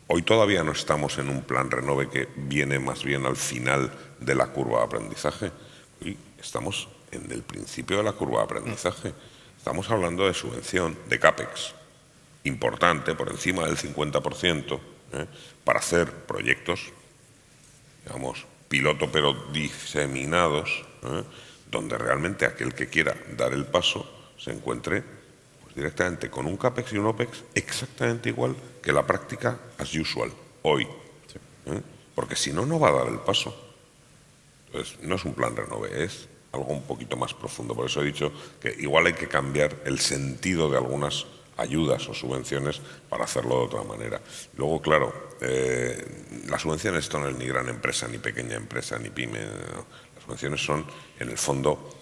Hoy todavía no estamos en un plan Renove que viene más bien al final de la curva de aprendizaje. Hoy estamos en el principio de la curva de aprendizaje. Estamos hablando de subvención, de CAPEX, importante, por encima del 50%, para hacer proyectos, digamos, piloto pero diseminados, donde realmente aquel que quiera dar el paso se encuentre pues, directamente con un CAPEX y un OPEX exactamente igual que la práctica as usual, hoy. Porque si no, no va a dar el paso. Entonces, no es un plan Renove, es algo un poquito más profundo. Por eso he dicho que igual hay que cambiar el sentido de algunas ayudas o subvenciones para hacerlo de otra manera. Luego, claro, las subvenciones esto no es ni gran empresa, ni pequeña empresa, ni pyme. No. Las subvenciones son, en el fondo,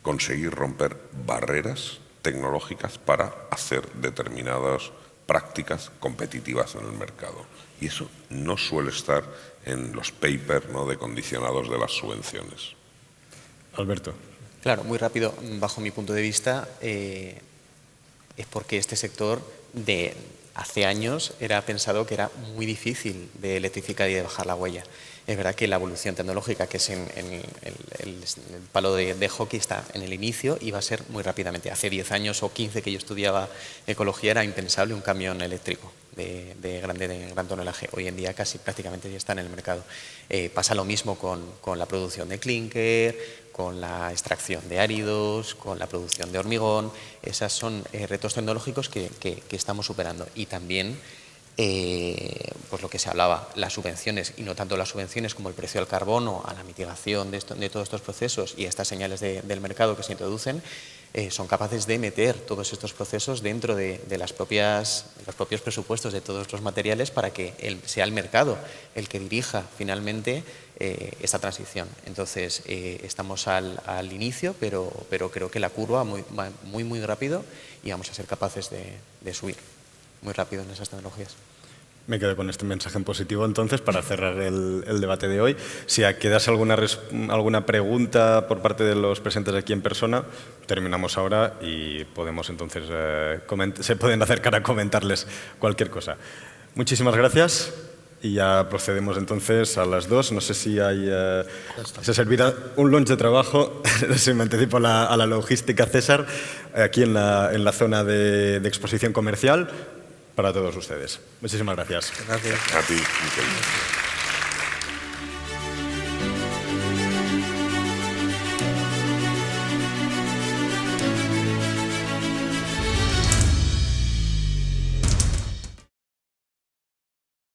conseguir romper barreras tecnológicas para hacer determinadas prácticas competitivas en el mercado. Y eso no suele estar en los papers, ¿no?, de condicionados de las subvenciones. Alberto. Claro, muy rápido, bajo mi punto de vista, es porque este sector de hace años era pensado que era muy difícil de electrificar y de bajar la huella. Es verdad que la evolución tecnológica, que es en el palo de hockey, está en el inicio y va a ser muy rápidamente. Hace 10 años o 15 que yo estudiaba ecología era impensable un camión eléctrico de gran tonelaje. Hoy en día casi prácticamente ya está en el mercado. Pasa lo mismo con la producción de clinker, con la extracción de áridos, con la producción de hormigón. Esos son retos tecnológicos que estamos superando. Y también pues lo que se hablaba, las subvenciones, y no tanto las subvenciones como el precio del carbono, a la mitigación de todos estos procesos y estas señales del mercado que se introducen, son capaces de meter todos estos procesos dentro de los propios presupuestos de todos los materiales para que sea el mercado el que dirija finalmente esta transición. Entonces, estamos al inicio, pero creo que la curva va muy rápido y vamos a ser capaces de subir muy rápido en esas tecnologías. Me quedo con este mensaje en positivo entonces para cerrar el debate de hoy. Si quedase alguna pregunta por parte de los presentes aquí en persona, terminamos ahora y podemos entonces se pueden acercar a comentarles cualquier cosa. Muchísimas gracias y ya procedemos entonces a las 2. No sé si se servirá un lunch de trabajo, si me anticipo a la logística, César, aquí en la zona de exposición comercial, para todos ustedes. Muchísimas gracias. Gracias. A ti, Miquel.